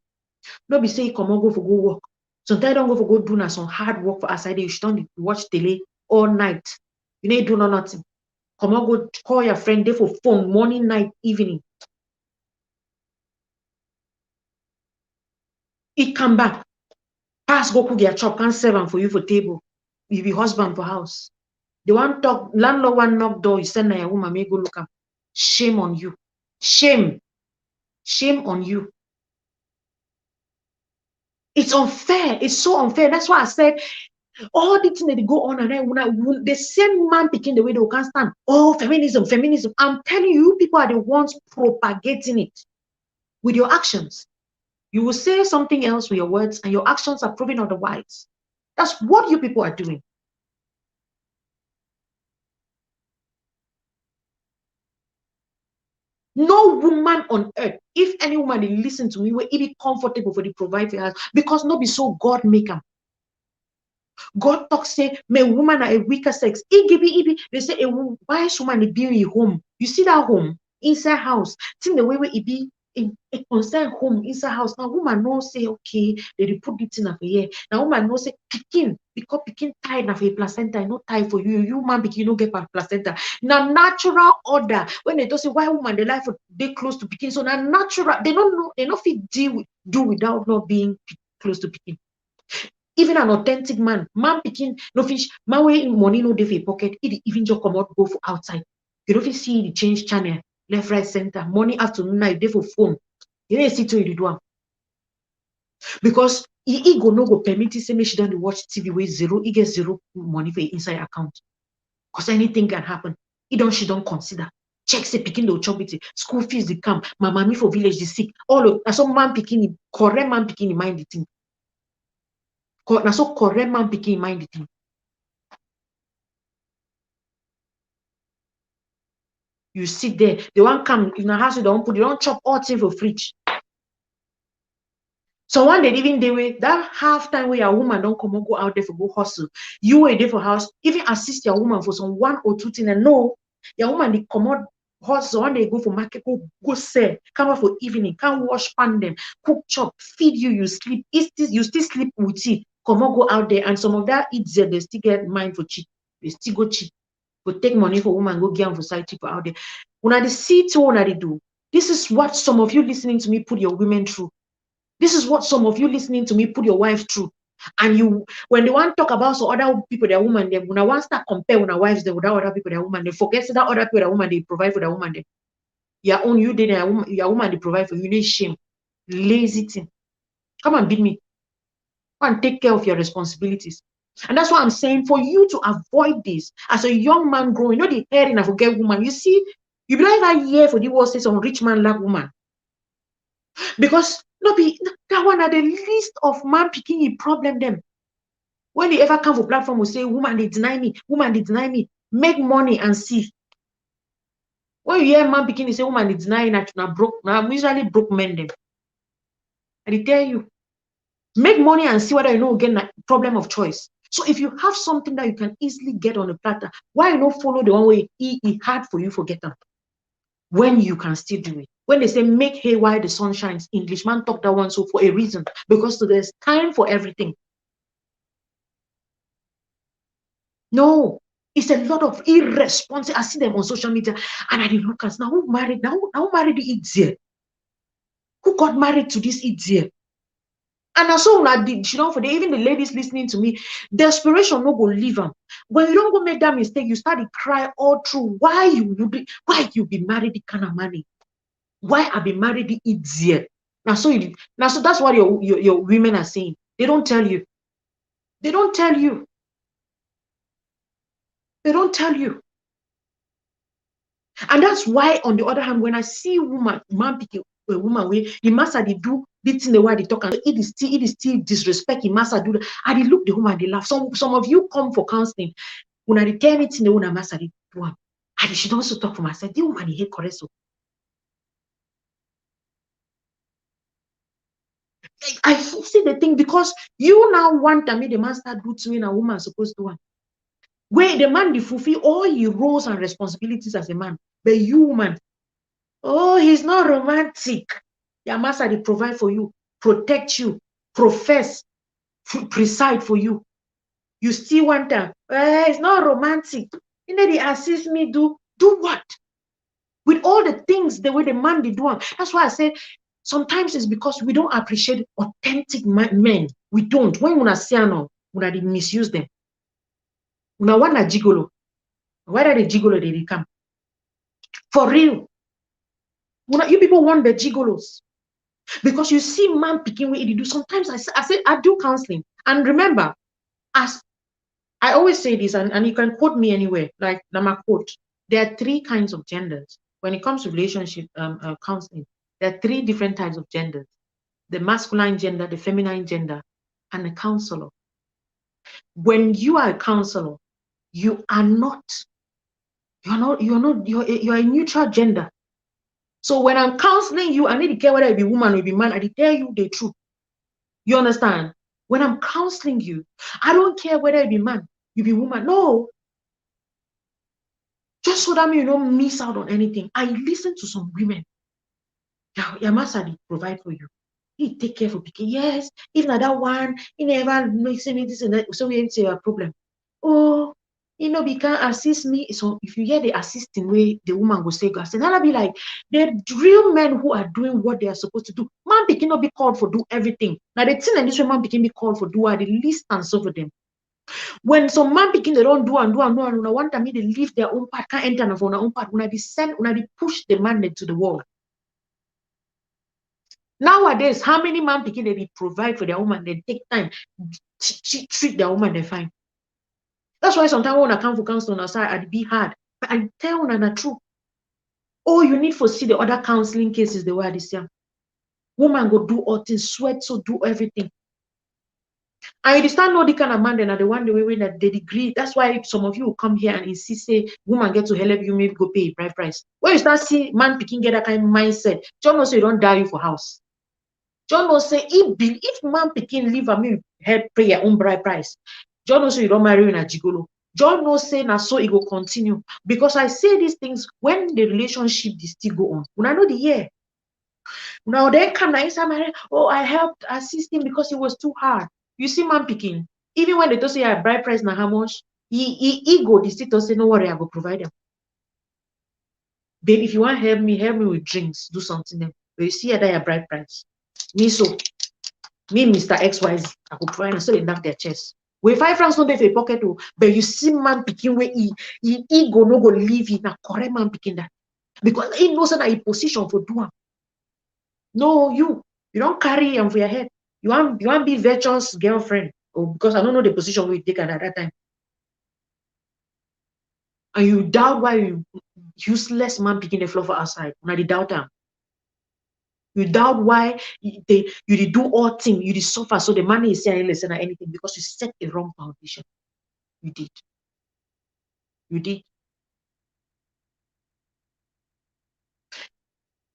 Not be say come on go for go work. Sometimes don't go for go do some hard work for aside. You should watch tele all night. You need do nothing. Come on go call your friend there for phone morning, night, evening. He come back. Pass go cook your chop, can't serve them for you for table. You be husband for house. The one talk, landlord one knock door, you send your woman, may go look up. Shame on you. Shame. Shame on you. It's unfair. It's so unfair. That's why I said all the things that they go on and then the same man picking the way they can't stand. Oh, feminism. I'm telling you, people are the ones propagating it with your actions. You will say something else with your words, and your actions are proving otherwise. That's what you people are doing. No woman on earth, if any woman they listen to me, will it be comfortable for the provide for her, because not be so God make them. God talk say, may woman are a weaker sex. They say a wise woman be in home. You see that home inside house. Think the way it be a concern home inside house. Now woman no say okay, they put it in for here. Now woman no say picking because picking tied of a placenta, no tie for you. You man picking no get placenta. Now natural order when they don't say why woman the life they close to picking. So now natural they don't know they don't fit do without not being close to picking. Even an authentic man picking no fish, man way money no dey for pocket, it even just come out go for outside. You don't see the change channel, left, right, center, morning, afternoon, night, day for phone. You don't see to you do. Because he go no go permit say me she don't watch TV with zero, he gets zero money for inside account. Because anything can happen. She don't consider. Check say picking the chop it, school fees they come, my mommy for village is sick. All of some man picking, correct man picking mind the thing. Now so correct man picking mind the thing. You sit there, they won't come in a house, they don't chop all things for fridge. So one day even they way that half time where your woman don't come and go out there for go hustle. You were there for house, even assist your woman for some 1 or 2 things, and no, your woman they come out hustle, one day go for market, go sell, come out for evening, can't wash pan them, cook chop, feed you, you sleep, you still sleep with it, come on go out there, and some of that eats there, they still get mind for cheap, they still go cheap. But take money for woman, go get them for side people out there. When I see to what they do, this is what some of you listening to me put your women through. This is what some of you listening to me put your wife through. And you, when they want to talk about so other people, their woman, they when I want to start compare with our wives, they with other people, their woman, they forget that other people, their woman, they provide for their woman. They, your own, you did your woman, they provide for you. Need shame, lazy thing. Come and beat me. Come and take care of your responsibilities. And that's why I'm saying for you to avoid this as a young man growing, you know the hearing of a girl woman. You see, you be like that year for the world say some rich man like woman. Because no be that one at the list of man picking a problem them. When they ever come for platform will say, woman, they deny me, woman, they deny me. Make money and see. When you hear man picking, they say, woman, they deny that now broke, now I'm usually broke men them. And they tell you, make money and see whether you know again problem of choice. So if you have something that you can easily get on a platter, why you don't follow the one way it hard for you forget them? When you can still do it. When they say make hay while the sun shines, English man talk that one so for a reason. Because so there's time for everything. No, it's a lot of irresponsible. I see them on social media and I look at now who married now married the idiot? Who got married to this idiot? And I saw that you know, for even the ladies listening to me, desperation no go leave them. When you don't go make that mistake, you start to cry all through. Why you be married the kind of money? Why I be married the idiot? Now so that's what your women are saying. They don't tell you. They don't tell you. They don't tell you. And that's why, on the other hand, when I see man picking a woman way, the master they do beating the way they talk, and it is still disrespect. The master do that. And they look the woman, they laugh. Some of you come for counseling. When I tell anything, the woman master they do. And she don't also talk for myself. The woman he hate correct so. I see the thing because you now want to make the master do to me and a woman supposed to do. Where the man they fulfill all your roles and responsibilities as a man, but you woman. Oh, he's not romantic. Your master, they provide for you, protect you, profess, preside for you. You still want them. It's not romantic. You know, they assist me do what? With all the things, the way the man they do. That's why I say sometimes it's because we don't appreciate authentic men. We don't. When we see them, we misuse them. Now, what are gigolo? Why are the gigolo they come? For real. You people want the gigolos. Because you see man picking what you do. Sometimes I do counseling. And remember, as I always say this, and you can quote me anywhere, like my quote, there are 3 kinds of genders. When it comes to relationship counseling, there are 3 different types of genders. The masculine gender, the feminine gender, and the counselor. When you are a counselor, you're a neutral gender. So when I'm counseling you, I need to care whether it be woman or be man. I need to tell you the truth. You understand? When I'm counseling you, I don't care whether it be man, you be woman. No. Just so that you don't miss out on anything. I listen to some women. Your master provide for you. He take care for picking. Yes, if not that one, he never makes me this and that. So we ain't say a problem. Oh, he can't assist me. So if you hear the assisting way, the woman will say, God, that'll be like the real men who are doing what they are supposed to do. Man begin not be called for do everything. Now the thing and this man begin be called for do are the least and so for them. When some man begin they don't do and do and do and one time they leave their own part, can't enter on their own part. When they send, when they push the man to the wall. Nowadays, how many man begin they provide for their woman? They take time to treat their woman, they fine. That's why sometimes when I come for counseling outside, I'd be hard. But I tell them the truth. Oh, you need to see the other counseling cases the way this year. Woman go do all things, sweat, so do everything. I understand no the kind of man then are the one the way that they degree. That's why some of you will come here and insist say woman get to help you, maybe go pay a price. When you start see man picking get that kind of mindset, John also you don't die you for house. John will say if man picking leave a me help pay your own bride price. John also you don't marry in a gigolo. John no say now so it will continue. Because I say these things when the relationship is still go on. When I know the year. Now then come nice marry. Oh, I helped assist him because it was too hard. You see man picking. Even when they don't say I bride price now how much, he go the state say no worry, I will provide them. Babe, if you want help me with drinks, do something then. But you see that your bride price. Me Mr. XYZ, I could provide so they knock their chest. With 5 francs no dey for pocket too, but you see man picking where he go no go leave it na correct man picking that because he knows that he position for do am. No, you don't carry him for your head. You want be virtuous girlfriend, or because I don't know the position we take at that time, and you doubt why you useless man picking the floor for outside. Now the doubt am. You doubt why you did do all things, you did suffer, so the money is saying listen or anything because you set a wrong foundation. You did. You did.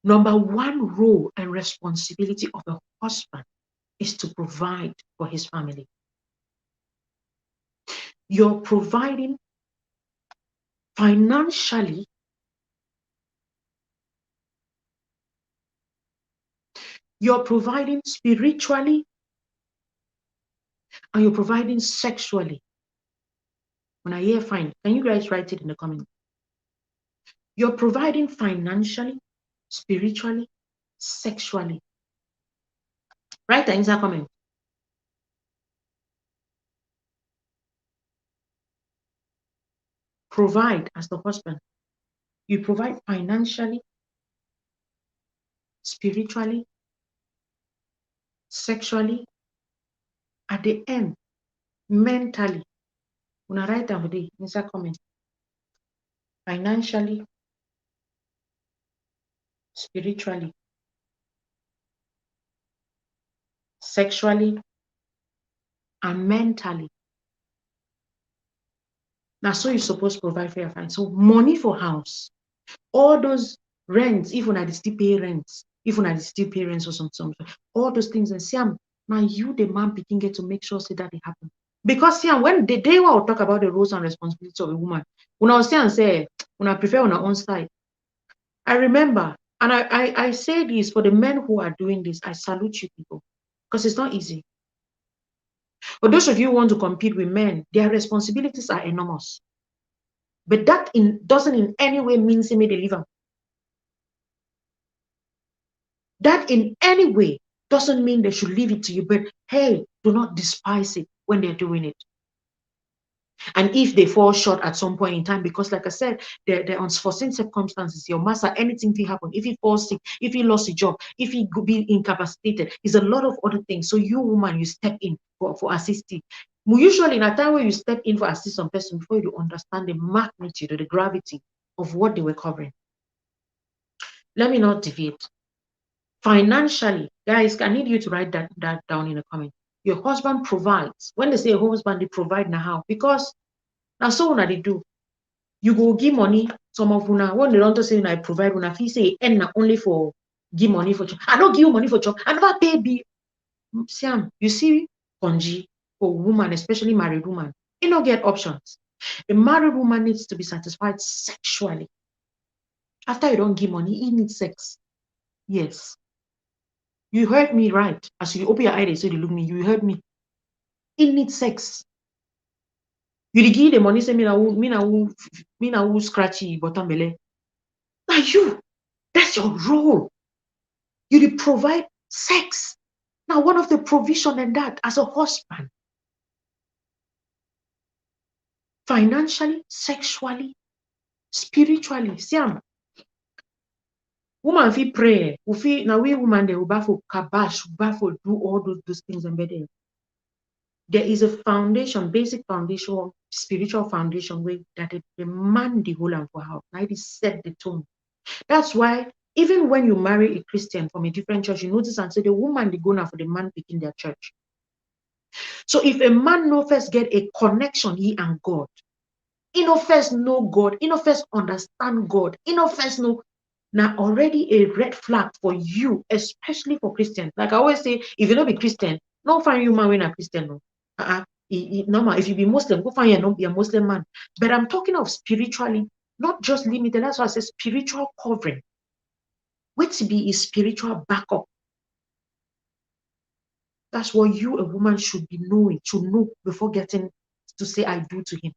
Number one role and responsibility of a husband is to provide for his family. You're providing financially, you're providing spiritually, and you're providing sexually. When I hear fine, can you guys write it in the comments? You're providing financially, spiritually, sexually. Write that in the comment. Provide as the husband. You provide financially, spiritually, sexually, at the end, mentally. When I write down today, in the comment. Financially, spiritually, sexually, and mentally. Now, so you're supposed to provide for your family. So money for house, all those rents, even at the still pay rents, even at the still pay rents or something, all those things. And see, now you, the man, picking get to make sure say that it happen. Because see, when the day I'll talk about the roles and responsibilities of a woman, when I was saying say, when I prefer on our own side, I remember, and I say this for the men who are doing this, I salute you people, because it's not easy. For those of you who want to compete with men, their responsibilities are enormous. But that doesn't in any way mean they may deliver. That in any way doesn't mean they should leave it to you. But hey, do not despise it when they're doing it. And if they fall short at some point in time, because like I said, they're unforeseen circumstances, your master, anything can happen. If he falls sick, if he lost his job, if he could be incapacitated, is a lot of other things. So you, woman, you step in for assisting. Usually in a time where you step in for assist some person before you understand the magnitude or the gravity of what they were covering. Let me not deviate. Financially, guys, I need you to write that down in the comment. Your husband provides. When they say a husband, they provide now how? Because now so una they do. You go give money, some of una, when they don't say I provide una, if you say and only for give money for job. I don't give you money for job. I never pay bill. Siam, you see, Konji, for woman, especially married woman, you don't get options. A married woman needs to be satisfied sexually. After you don't give money, he needs sex. Yes. You heard me right. As you open your eyes, so you look me, you heard me. He needs sex. You give the money, say me na who scratchy bottom belly. Now you, that's your role. You provide sex. Now, one of the provision in that as a husband, financially, sexually, spiritually. See, woman fi pray, now we woman they will for kabash, for do all those things and better. There is a foundation, basic foundation, spiritual foundation way that the man the whole and for house. Now it set the tone. That's why even when you marry a Christian from a different church, you notice and say the woman they go now for the man picking their church. So if a man no first get a connection he and God, he no first know God, he no first understand God, he no first know now already a red flag for you, especially for Christians. Like I always say, if you not be Christian, no find you man when a Christian no. Normal. If you be Muslim, go find you not be a Muslim man. But I'm talking of spiritually, not just limited. That's why I say spiritual covering. What to be is spiritual backup. That's what you, a woman, should be knowing, to know before getting to say I do to him.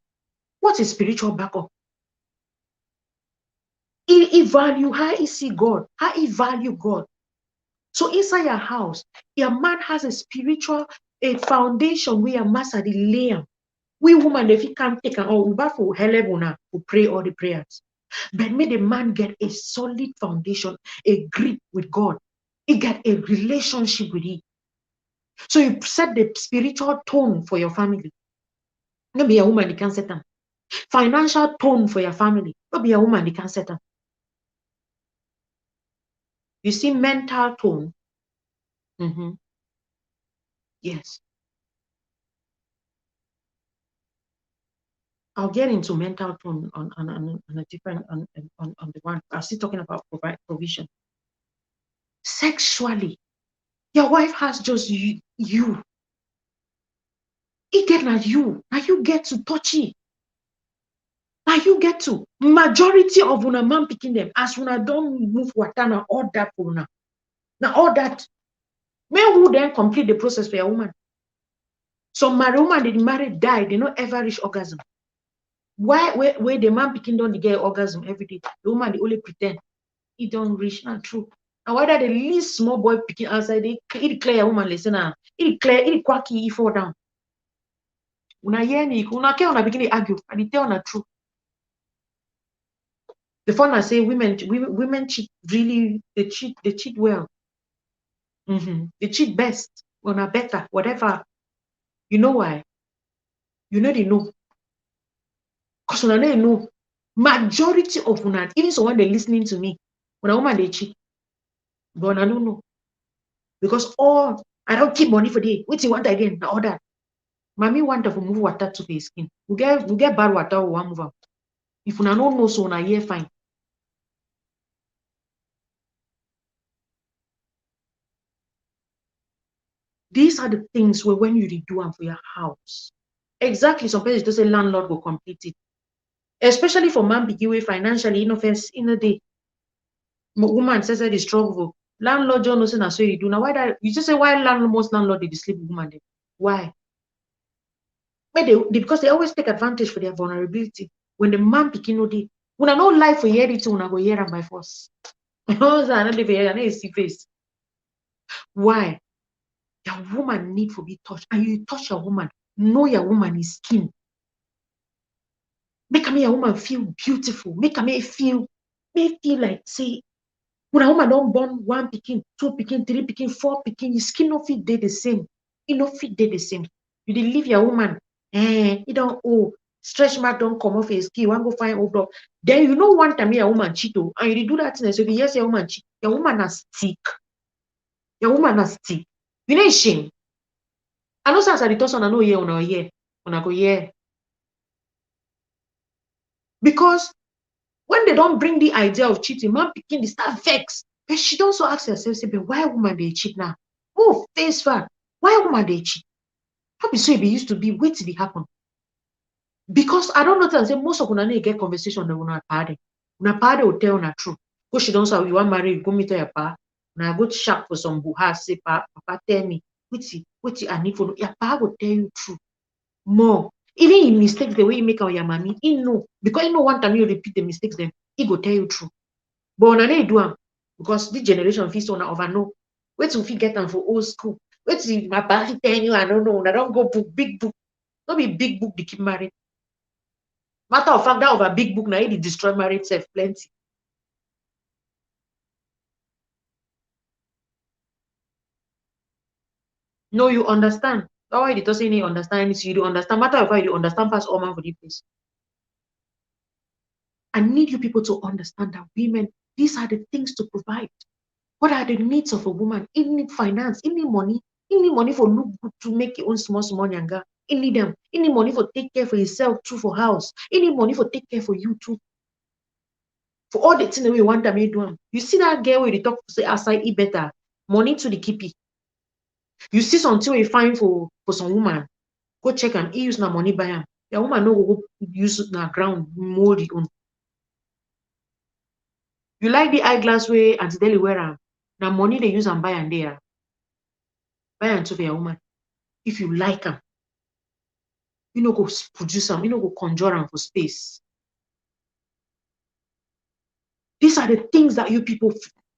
What is spiritual backup? He value how he see God, how he value God. So inside your house, your man has a spiritual a foundation where your master the layer. We woman, if he can't take an all for helebuna to pray all the prayers. But may the man get a solid foundation, a grip with God. He get a relationship with him. So you set the spiritual tone for your family. Not be a woman, you can set them. Financial tone for your family. Not be a woman, you can set them. You see, mental tone. Yes. I'll get into mental tone on a different on the one. I'm still talking about provision. Sexually, your wife has just you. It get like you. Now you get to touch it. Now you get to majority of una man picking them as una don't move watana all that for una. Now all that men who then complete the process for a woman. Some married woman they marry die, they not ever reach orgasm. Why where the man picking don't get orgasm every day? The woman they only pretend it don't reach, not true. And whether the least small boy picking outside, they clear a woman listen, it clear, it quacky, he fall down. Una hear me, una care una begin to argue, and it tell una true. The fun I say women cheat really, they cheat well. They cheat best, or better, whatever. You know why? You know they know. Because when they know, majority of women, even someone they listening to me, when a woman they cheat, but I don't know. Because all I don't keep money for day. What you want again? All that. Mommy want to move water to the skin. We get bad water, we want move out. If una don't know, so una here fine. These are the things where when you redo them for your house. Exactly, some places just say landlord will complete it. Especially for man begin way financially, first in a day. Woman says that is struggle. Landlord John knows so you do. Now why that you just say why most landlord they sleep with woman? Why? Because they always take advantage for their vulnerability. When the man begin no day, when I know life for hear it, when I go hear them by force. Face. Why? Your woman need to be touched, and you touch your woman. Know your woman is skin. Make me a woman feel beautiful. Make me feel like say when a woman don't born 1 pikin, 2 pikin, 3 pikin, 4 pikin, your skin no fit dey the same. It no fit dey the same. You dey leave your woman. You don't stretch mark don't come off your skin. You want go find old. Then you know one time your woman cheat and you do that thing. So yes, your woman cheat. Your woman has stick. Your woman has stick. You know shame. I know as I toss on, I know yeah, on go yeah. Because when they don't bring the idea of cheating, man begin to start vex. But she don't so ask herself, say, but why woman they cheat now? Oh, face fact. Why woman they cheat? How be so it used to be? Wait till it happen. Because I don't know tell say most of una get conversation that una party. Una party will tell una truth. Because she don't say you want marry, you go meet your pa. Now go sharp for some buha, say papa tell me, wait, I need for your pa will tell you truth. More. Even in mistakes, the way you make your mommy, he know. Because he know one time you repeat the mistakes, then he go tell you true. But when they do them, because this generation feels so over know. Wait till we get them for old school. Wait till my party tell you, I don't know. I don't go book, big book. Not be big book, they keep married. Matter of fact, that of a big book now, it destroy marriage self plenty. No, you understand. That's why it doesn't understand. You do understand. Matter of fact, you understand past all man for this place. I need you people to understand that women, these are the things to provide. What are the needs of a woman? It need finance, it need money. It need money for look good to make your own small yanga. It need them. It need money for take care for yourself too for house. It need money for take care for you too. For all the things that we want them to do. You see that girl where they talk to say outside eat better. Money to the keepy. You see something we find for some woman. Go check and he use na money buy him. The woman no go use na ground mold it on. You like the eyeglass way and daily wear them. Now money they use and buy and there. Buy and to be a woman. If you like them, you know go produce them, you know go conjure them for space. These are the things that you people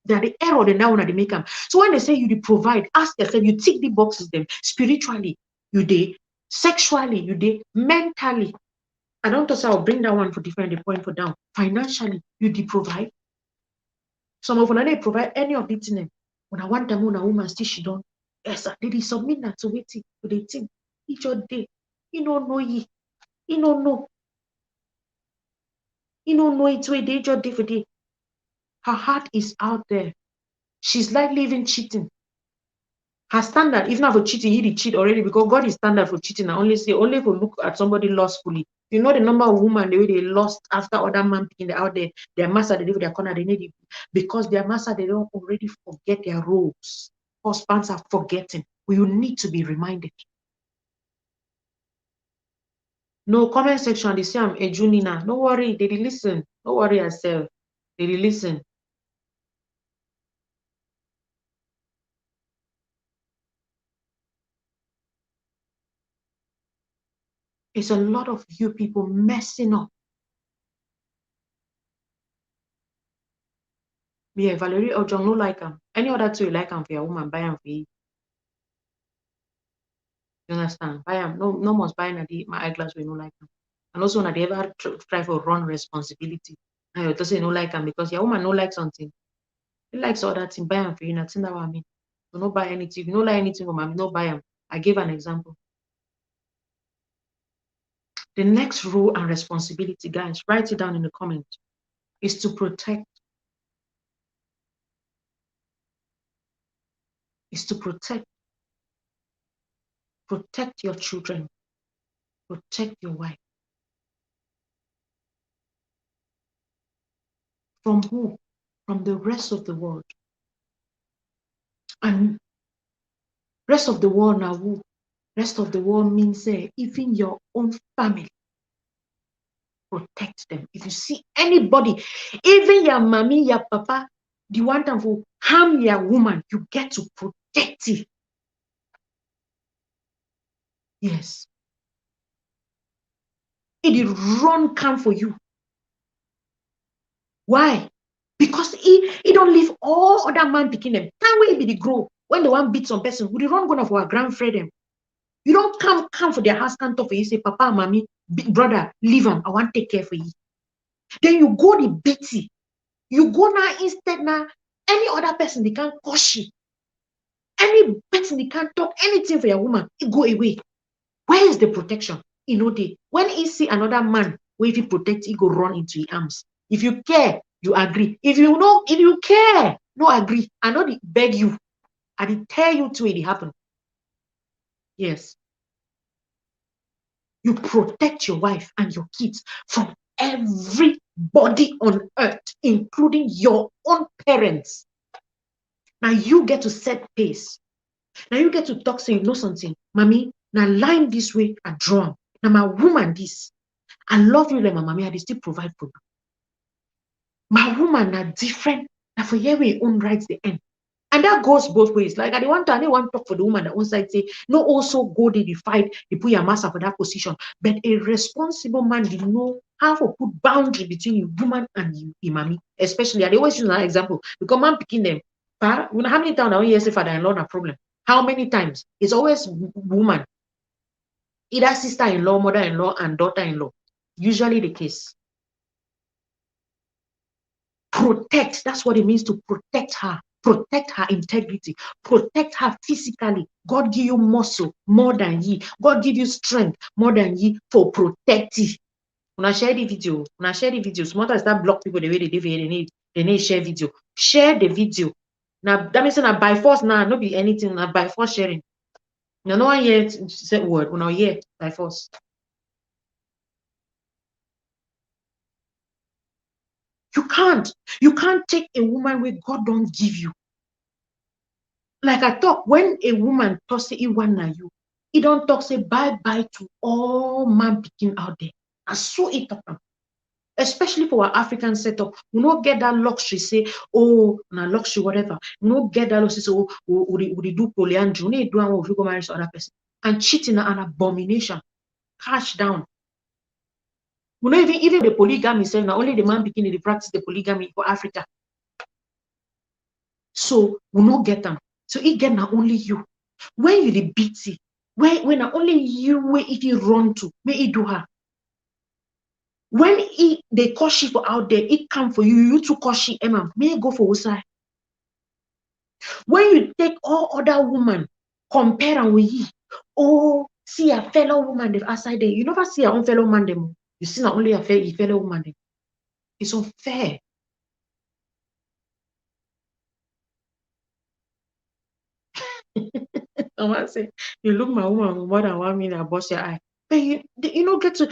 that the error they now want to make them. So when they say you provide, ask yourself, you tick the boxes them spiritually, you did, sexually, you did, mentally. I don't say I'll bring that one for different the point for down. Financially, you did provide. Some of them they provide any of it in them. When I want them on a woman, still she don't. Yes, they submit that to wait to the thing. Each day. You don't know ye. You don't know. You don't know it's way day your day for day. Her heart is out there. She's likely even cheating. Her standard, if not for cheating, he did cheat already because God is standard for cheating. I only say only for look at somebody lustfully. You know the number of women the way they lost after other man picking out there, their master they leave their corner, they need it because their master they don't already forget their roles. Husbands are forgetting. You need to be reminded. No comment section, they say I'm a Junina. No worry, they listen. Don't worry yourself. They listen. It's a lot of you people messing up. Yeah, Valerie or John no like them. Any other two you like them for your woman, buy them for you. You understand? Buy them. No must buy my eyeglass we no like them. And also when they ever try for run responsibility. I just say no like them because your woman no like something. He likes all that thing, buy them for you. That's what I mean. So no buy anything. If you don't like anything for mommy, no buy them. I gave an example. The next role and responsibility, guys, write it down in the comment, is to protect. Is to protect. Protect your children. Protect your wife. From who? From the rest of the world. And rest of the world now who? Rest of the world means even your own family. Protect them. If you see anybody, even your mommy, your papa, the one time for harm your woman, you get to protect it. Yes. It run come for you. Why? Because he don't leave all other man picking them. Time will be the grow. When the one beat some person, we run gonna for our grandfriend them. You don't come for their house can't talk for you, say, Papa, mommy, big brother, leave them. I want to take care for you. Then you go the beaty. You go now instead now, any other person they can't cause you. Any person they can't talk anything for your woman, it go away. Where is the protection? You know, when he see another man, where if he protect, he go run into his arms. If you care, you agree. If you care, no agree. I know they beg you. I did tell you to it happen. Yes. You protect your wife and your kids from everybody on earth, including your own parents. Now you get to set pace. Now you get to talk, say, you know something, mommy, now line this way, I draw. Now my woman, this. I love you like my mommy, I still provide for you. My woman are different. Now for here we own rights the end. And that goes both ways. Like I want to talk for the woman that one side say, no, also go they fight, they put your master for that position. But a responsible man did know how to put boundary between you woman and you mommy. Especially, I always use that example because man picking them. How many times I hear say father-in-law no problem? How many times? It's always woman. Either sister-in-law, mother-in-law, and daughter-in-law. Usually the case. Protect. That's what it means to protect her. Protect her integrity. Protect her physically. God give you muscle more than ye. God give you strength more than ye for protecting. When I share the video, smart as that block people the way they do they need share video. Share the video. Now that means that by force now, not be anything, now by force sharing. Now no one yet said word, when I hear by force. You can't take a woman where God don't give you. Like I talk, when a woman talks say it one na you, he don't talk say bye-bye to all man picking out there. And so it happen. Especially for our African setup, we don't get that luxury, say, oh, na luxury, whatever. We don't get that luxury, say, oh, we do polyandry, we need do one if you go marry other person. And cheating an abomination. Cash down. We know even the polygamy say now only the man beginning to practice the polygamy for Africa. So we not get them. So it get not only you. When you the BT, when not only you where if you run to, may it do her. When they call she for out there, it come for you, you to call she Emma, may go for Usai. When you take all other women, compare them with you, oh, see a fellow woman they outside there. You never see your own fellow man them. You see not only a fellow woman them. It's unfair. I want to say, you look my woman more than 1 minute, I bust your eye. But you don't get to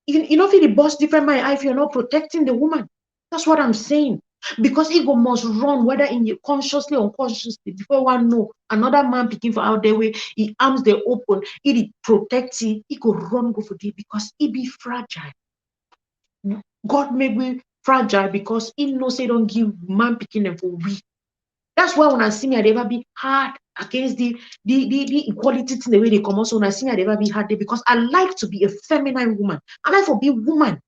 you know feel the boss different my eye if you're not protecting the woman. That's what I'm saying. Because ego must run whether in your consciously or unconsciously before one know another man picking for out there way he arms they open, it protects it go run go for it because it be fragile. God made me fragile because he knows they don't give man picking them for weak. That's why when I see me, I never be hard against the equality in the way they come. Also, when I see me, I never be hard there because I like to be a feminine woman. I like to be a woman.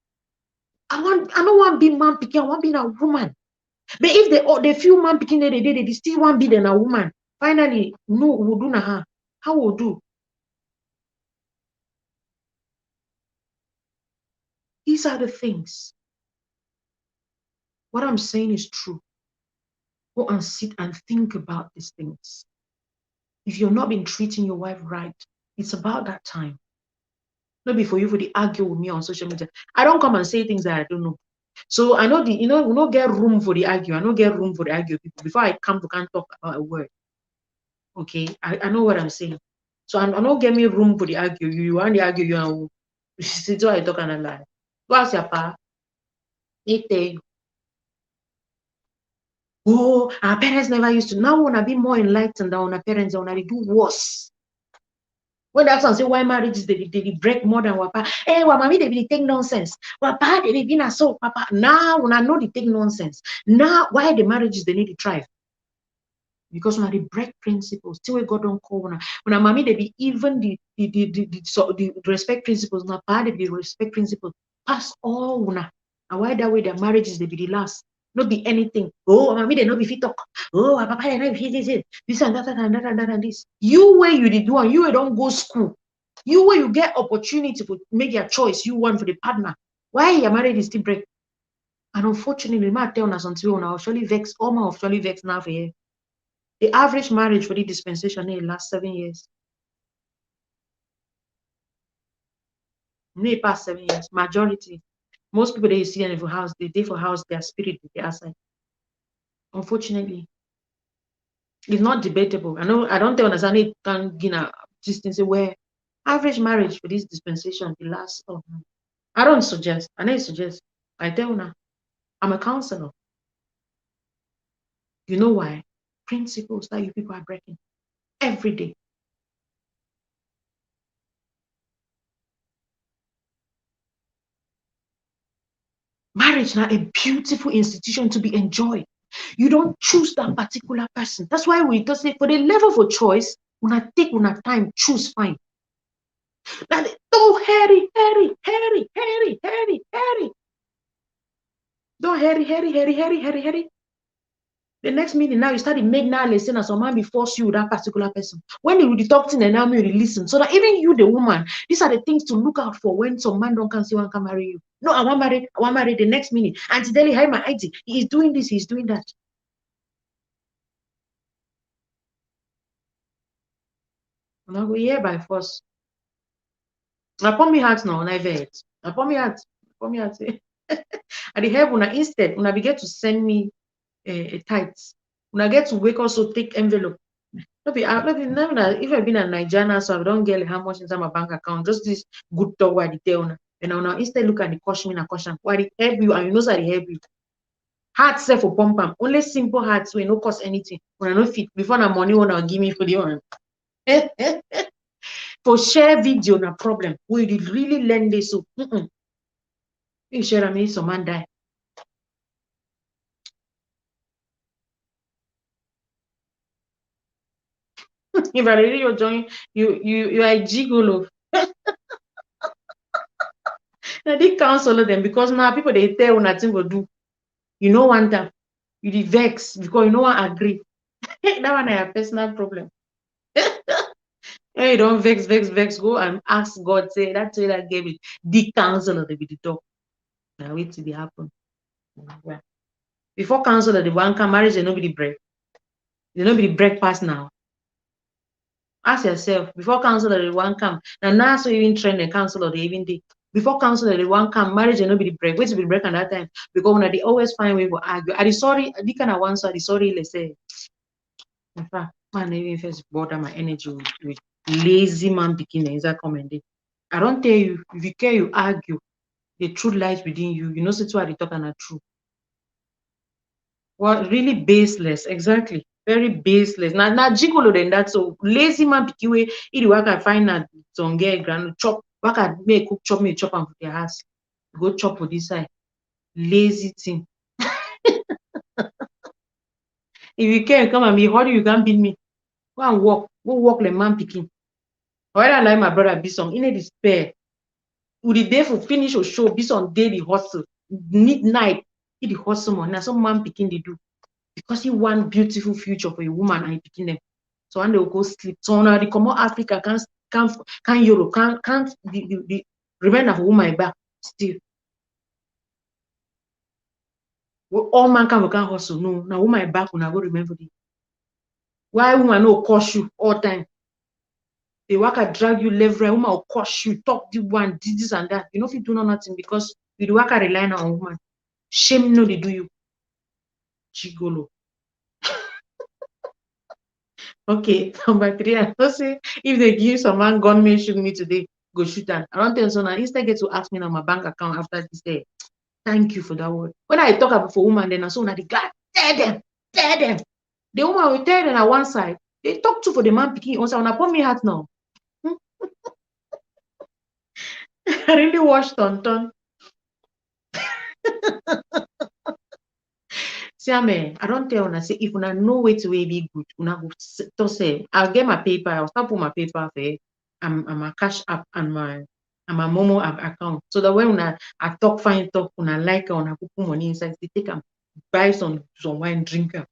I don't want to be man picking. I want to be a woman. But if the few man picking they still want to be then a woman. Finally, no, we'll do na how we'll do. These are the things. What I'm saying is true. Go and sit and think about these things. If you've not been treating your wife right, it's about that time. Not be for you for the argue with me on social media. I don't come and say things that I don't know. So I know we don't get room for the argue. I don't get room for the argue people. Before I come to can't talk about a word. Okay, I know what I'm saying. So I don't get me room for the argue. You want the argue, you and see why I talk and I lie. Go ask your pa. He tell you. Oh, our parents never used to. Now wanna be more enlightened than our parents, wanna do worse. When that's one say why marriages they break more than wapa. Hey, wa mommy they be take nonsense. Wapa they be na so papa. Now when I know they take nonsense. Now why the marriages they need to thrive? Because when they break principles, still we God don't call when a mommy they be even the respect principles. Now pa they be respect principles. Pass all una. And why that way their marriages they be the last. Not be anything. Oh, mommy they not be fit talk. Oh, papa they not be fit this and that and that and that and this. You where you did one, you don't go school. You where you get opportunity to make your choice. You want for the partner. Why your marriage is still break? And unfortunately, my tell us until now actually vex. All my actually vex now for you. The average marriage for the dispensation lasts 7 years. May past 7 years. Majority. Most people they see in for house, they for house, their spirit, they outside. Unfortunately, it's not debatable. I know I don't understand it can this thing say where Average marriage for this dispensation, the last of I don't suggest. I know suggest. I tell now. I'm a counselor. You know why? Principles that you people are breaking every day. Marriage now a beautiful institution to be enjoyed. You don't choose that particular person. That's why we just say for the level of choice, when I take time, choose fine. Now, don't hurry. Don't hurry. The next meeting now you start to make now listen as someone be force you with that particular person. When you the talk and now you listen. So that even you, the woman, these are the things to look out for when some man don't come see one can marry you. No, I want married the next minute. Auntie Deli, hi my auntie. He's doing this, he's doing that. And I go, yeah, by force. I put me heart now, I vet. I put me heart. At the help when I instead when I begin to send me a tights. When I get to wake also take envelope. Maybe if I've been a Nigerian, so I don't get how much inside my bank account. Just this good talk where they tell now. And now instead look at the caution and caution. Why they help you and you know that they help you. Heart set for pump pump. Only simple hearts will no cost anything. When I no fit before the money wanna give me for the one. For share video na problem. We did really learn this so. You share I mean some man die. If I really you join, you are a gigolo. Now they counsel them because now people they tell nothing will do. You know one time. You the vex because you know one agree. That one I have personal problem. Hey, don't vex. Go and ask God. Say that's why that gave it. The counselor they be the talk. Now wait till it happen. Well, before counselor the one can marriage they nobody break. They nobody break past now. Ask yourself before counselor the one come. Now so even train the counselor they even did. Before counselor the one come marriage they nobody break. Wait till be break at that time because when they always find way to argue. Are the sorry? The kind of one so the sorry let's say. In fact, man even first bother my energy with lazy man beginning is that comment. I don't tell you, if you care, you argue. The truth lies within you. You know, so I talk and are true. Well, really baseless, exactly. Very baseless. Now gigolo than that. So lazy man picky way, if work I find that some get grand chop, work I make cook chop me chop and put their house. Go chop for this side. Lazy thing. If you care, come and be how do you can beat me? Go and walk. Go walk like man picking. Why I like my brother be some in a despair. Would the day for finish or show be on daily hustle, midnight, the hustle money. Now some man picking they do because he want beautiful future for a woman and he picking them. So when they will go sleep. So now the common Africa can't Europe can't the remain of a woman back still. All man can hustle. No, now woman back when I go remember the why woman no cost you all time. They work at drag you left right, woman will cost you, talk the one, this and that. You know if you do nothing because you do work at relying on woman. Shame no they do you. Gigolo. Okay, number 3. I don't say if they give some man gunman shoot me today, go shoot them. I don't tell so now. Instead get to ask me on my bank account after this day. Thank you for that word. When I talk about for woman, then I saw that the God tear them. The woman will tear them at one side. They talk to for the man picking also when I put me heart now. I really watched on. See, I don't tell una say if una know way to be good, una go to say I'll get my paper, I'll start put my paper for and my cash app and my Momo app account. So that when una I talk fine talk, una like una put money inside, they take and buy some wine, drink am.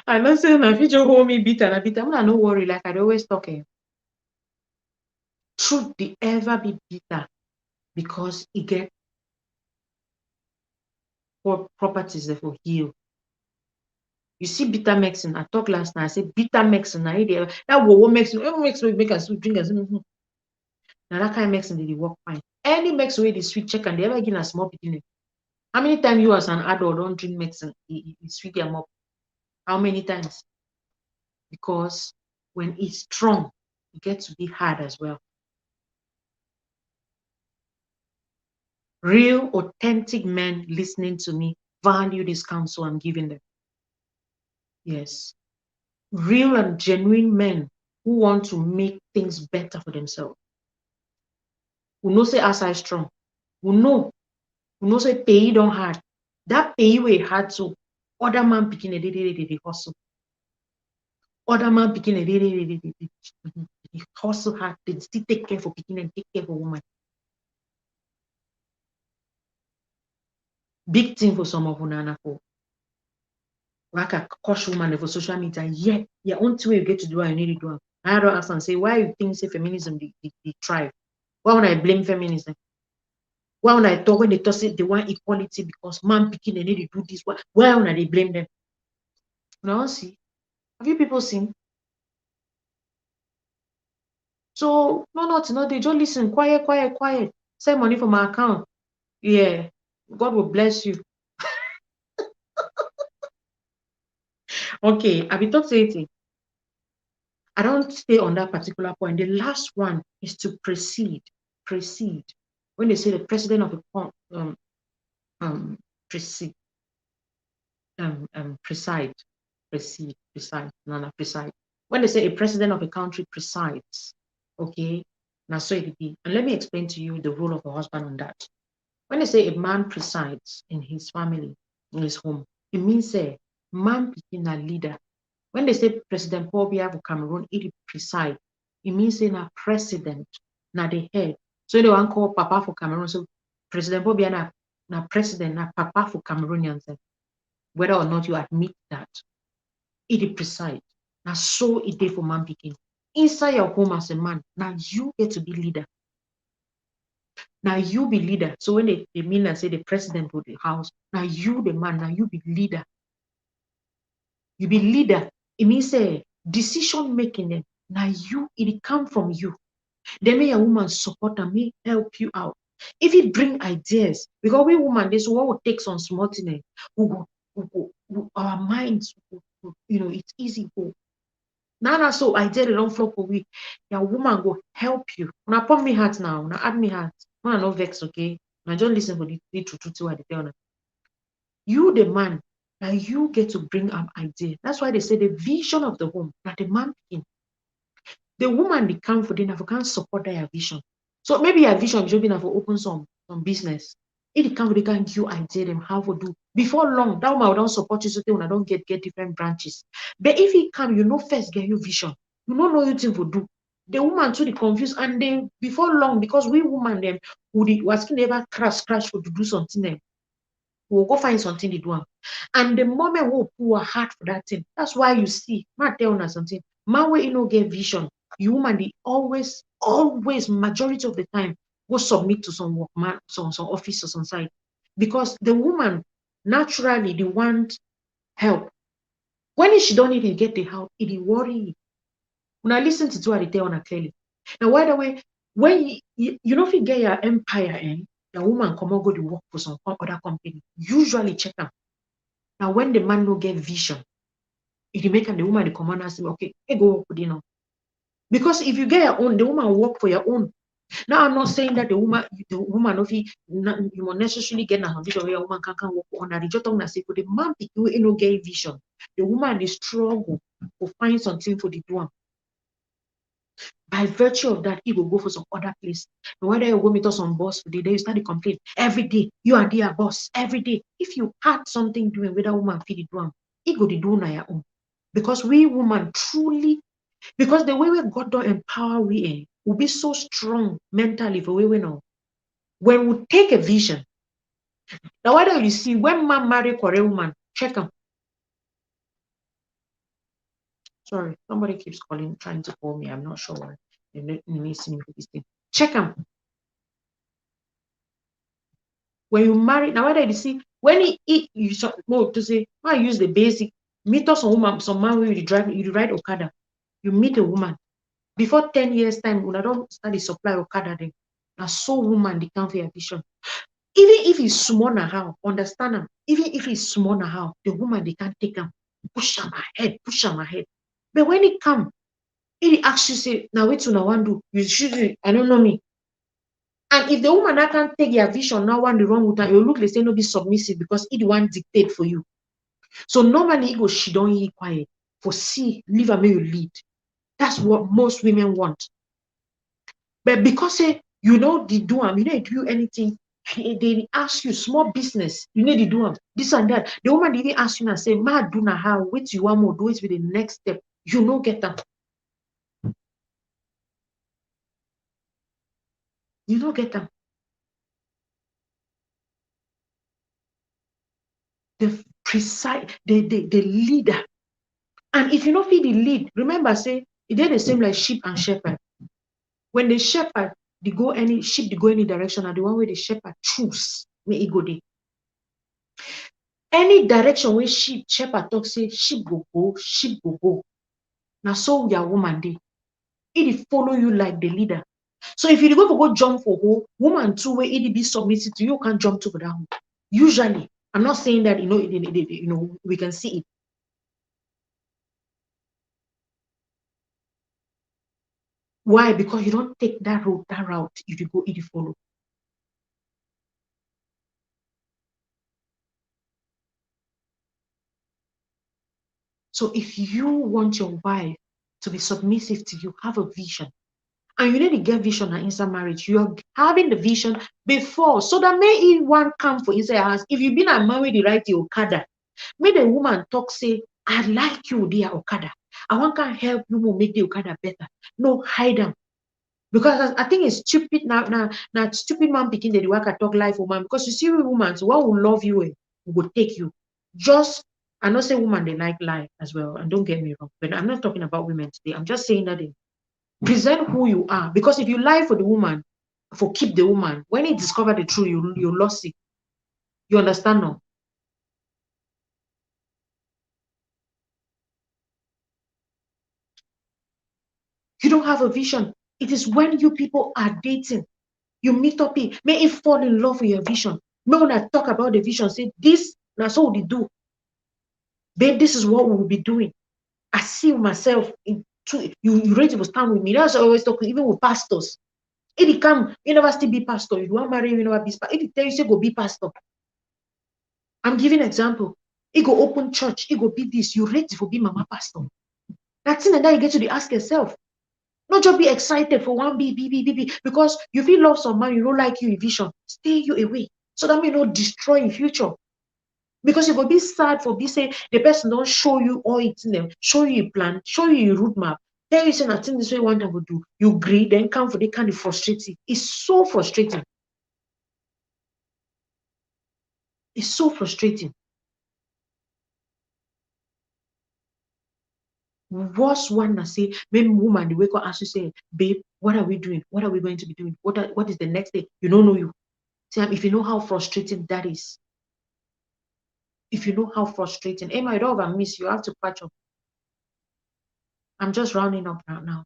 I know say my future hold me beat and I beat. I'm no worry, like I always talking. Truth they ever be bitter because it get properties that will heal. You see bitter medicine. I talked last night. I said bitter medicine. I that what makes you make us sweet drink as now that kind of medicine they work fine. Any medicine way they sweet check and they ever give a small beginning. How many times you as an adult don't drink medicine? It sweet them up. How many times? Because when it's strong, it gets to be hard as well. Real, authentic men listening to me value this counsel I'm giving them. Yes. Real and genuine men who want to make things better for themselves. Who know say as I strong. Who know say pay don't hard. That pay way hard so other man picking a day hustle. Other man picking a day hustle hard. They still take care for picking and take care for woman. Big thing for some of Unana for. Like a coach woman for social media. Yeah, your own way you get to do what you need to do. I don't ask and say why you think say feminism they thrive. Why would I blame feminism? Why when I talk when they talk say they want equality because man picking they need to do this? Why when they blame them? Now see, have you people seen? So no, they just listen, quiet. Send money from my account. Yeah, God will bless you. Okay, I be talk say I don't stay on that particular point. The last one is to precede. When they say the president of the preside. When they say a president of a country presides, okay, now so it be. And let me explain to you the role of a husband on that. When they say a man presides in his family, in his home, it means a man being a leader. When they say President Paul Biya of Cameroon, it preside, it means saying a president, not the head. So they want call Papa for Cameroon. So President Paul Biya na president, na Papa for Cameroonians. Whether or not you admit that, it preside. Now so it day for man picking. Inside your home as a man, now you get to be leader. Now you be leader. So when they mean and say the president of the house, now you the man, now you be leader. You be leader. It means say decision making them. Now you, it come from you. They may a woman support and may help you out. If it bring ideas, because we women, this one will take some small thing, our minds, it's easy for. Now so idea they don't flow for we. Your woman go help you. Now put me heart now. Now add me heart. Now no vex, okay? Now just listen for the truth what they tell. You the man, now you get to bring up idea. That's why they say the vision of the home. Now the man in. The woman they come for dinner, can't support their vision. So maybe your vision should be enough for open some business. If they come, they can give you idea them how to do. Before long, that woman will don't support you so they will don't get different branches. But if he come, first get your vision. You know you thing for do. The woman too they confused and then before long, because we woman them would was never crash for to do something then. We'll go find something to do. And the moment we pour heart for that thing, that's why you see, man tell us something. Man where get vision, you woman they always, majority of the time, go submit to some work, man, some office or some site. Because the woman naturally they want help. When she don't even get the help, it worry. When I listen to what they tell her clearly. Now, by the way, when you know if you get your empire in, the woman come and go to work for some other company. Usually check them. Now, when the man no get vision, if you make the woman the command and say, okay, hey, go work with you know. Because if you get your own, the woman work for your own. Now, I'm not saying that the woman if you must necessarily get a vision where a woman can work on that. Just talking say for the man, you no get vision. The woman is struggle to find something for the do. By virtue of that, he will go for some other place. And whether you go meet us on boss for the day, you start to complain every day. You are their boss every day. If you had something doing with a woman, feed it to him. He go to do on your own. Because we women truly, because the way we God don't empower we will be so strong mentally for we know. When we take a vision, now why don't you see when man marry a woman, check them. Sorry, somebody keeps calling, trying to call me. I'm not sure why. They may see me for this thing. Check them. When you marry, now whether you see when you to say, I use the basic meet us some woman, some man will you ride Okada, you meet a woman. Before 10 years time, when I don't start the supply Okada then. Now so woman they come for your vision. Even if it's small now how, understand them. Even if it's small now how, the woman they can't take them. push am ahead, push am ahead. But when it come, it asks you say, now wait till now one do, you should, I don't know me. And if the woman that can't take your vision now one the wrong with her, you look like say no be submissive because it one dictate for you. So normally it go she don't hear quiet. For see, leave her may you lead. That's what most women want. But because you know they do them, you know they do anything, they ask you small business, you know they do them, this and that. The woman even ask you and say, ma do na how, wait you want more, do it with the next step. You know get them. You know get them. The precise, the leader. And if you don't feel the lead, remember say it did the same like sheep and shepherd. When the shepherd they go any sheep they go any direction, and the one where the shepherd choose may it go there. Any direction where shepherd talk say sheep go, sheep go. Now so your woman dey. It follow you like the leader. So if you go jump for who woman too where it be submitted to you can't jump to that. Usually, I'm not saying that you know we can see it. Why? Because you don't take that route, you go it follow. So if you want your wife to be submissive to you, have a vision. And you need to get vision inside marriage. You're having the vision before, so that may it one come for inside your house. If you've been a married the right Okada, may the woman talk say, I like you, dear Okada. I want to help you make the Okada better. No, hide them. Because I think it's stupid now stupid man picking the work talk life woman. Because you see woman, so what will love you will take you. Just I know say woman they like life as well. And don't get me wrong, but I'm not talking about women today. I'm just saying that they present who you are. Because if you lie for the woman, for keep the woman, when he discover the truth, you lost it. You understand now? You don't have a vision. It is when you people are dating, you meet up it, may it fall in love with your vision. May when I talk about the vision, say this, that's all they do. Babe, this is what we will be doing. I see myself in you ready to stand with me. That's always talking, even with pastors. If you come, you never still be pastor. If you want marry, you never be pastor. If you tell you say go be pastor. I'm giving example. He go open church, he go be this. You ready for be mama pastor. That's it, and then you get to ask yourself. Not just be excited for one be because you feel love some man, you don't like you in vision. Stay you away. So that may not destroy in future. Because you go be sad for be say the person don't show you all it's in them, show you a plan, show you a route map. Tell you say nothing this way one time will do. You agree, then come for the kind of frustrating. It's so frustrating. It's so frustrating. Worst one that say, maybe woman, the wake up ask you say, babe, what are we doing? What are we going to be doing? What is the next day? You don't know you. See, if you know how frustrating that is. If you know how frustrating. Emma, I don't have a miss. You have to patch up. I'm just rounding up right now.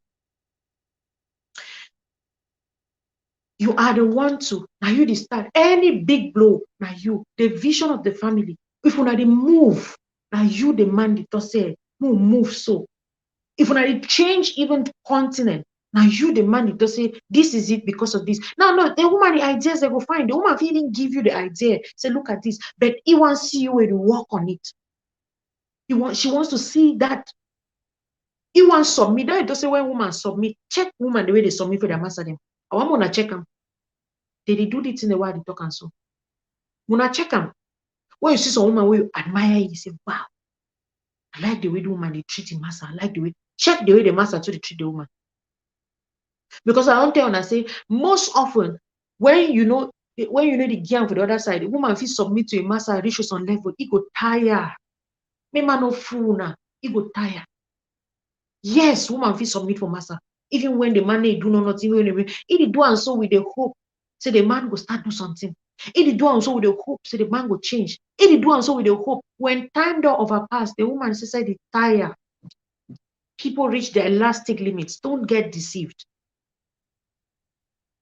You are the one to. Now you the start. Any big blow, now you. The vision of the family. If you not the move, now you the man that say, move so. If you not change even continent, now you the man that say, this is it because of this. No, the woman, the ideas they go find. The woman even give you the idea. Say, look at this. But he wants to see you when you work on it. She wants to see that. He wants submit. That does say when woman submit, check woman the way they submit for their master them. I want to check them. They do this in the way they talk and so. When check them, when you see some woman where you admire, you say, wow, I like the way the woman they treat the master. I like the way, check the way the master to treat the woman. Because I don't tell and I say, most often, when you know the gear for the other side, the woman feels submit to a master, reach some level, he go tire. Me man no fool now, he go tire. Yes, woman feels submit for master. Even when the man they do nothing, he do and so with the hope, say the man will start do something. He do and so with the hope, say the man will change. He do and so with the hope. When time door overpass, the woman says they tire. People reach their elastic limits. Don't get deceived.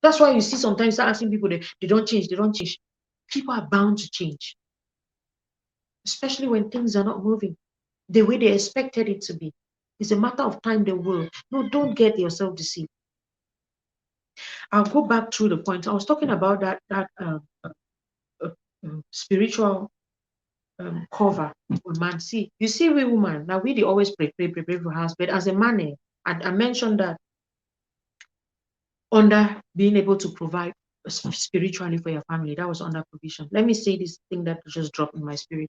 That's why you see sometimes asking people they don't change, they don't change. People are bound to change. Especially when things are not moving. the way they expected it to be. It's a matter of time they will. No, don't get yourself deceived. I'll go back through the point. I was talking about that spiritual cover with man. See, you see, we women, now we always pray for us, but as a man, I mentioned that under being able to provide spiritually for your family, that was under provision. Let me say this thing that just dropped in my spirit.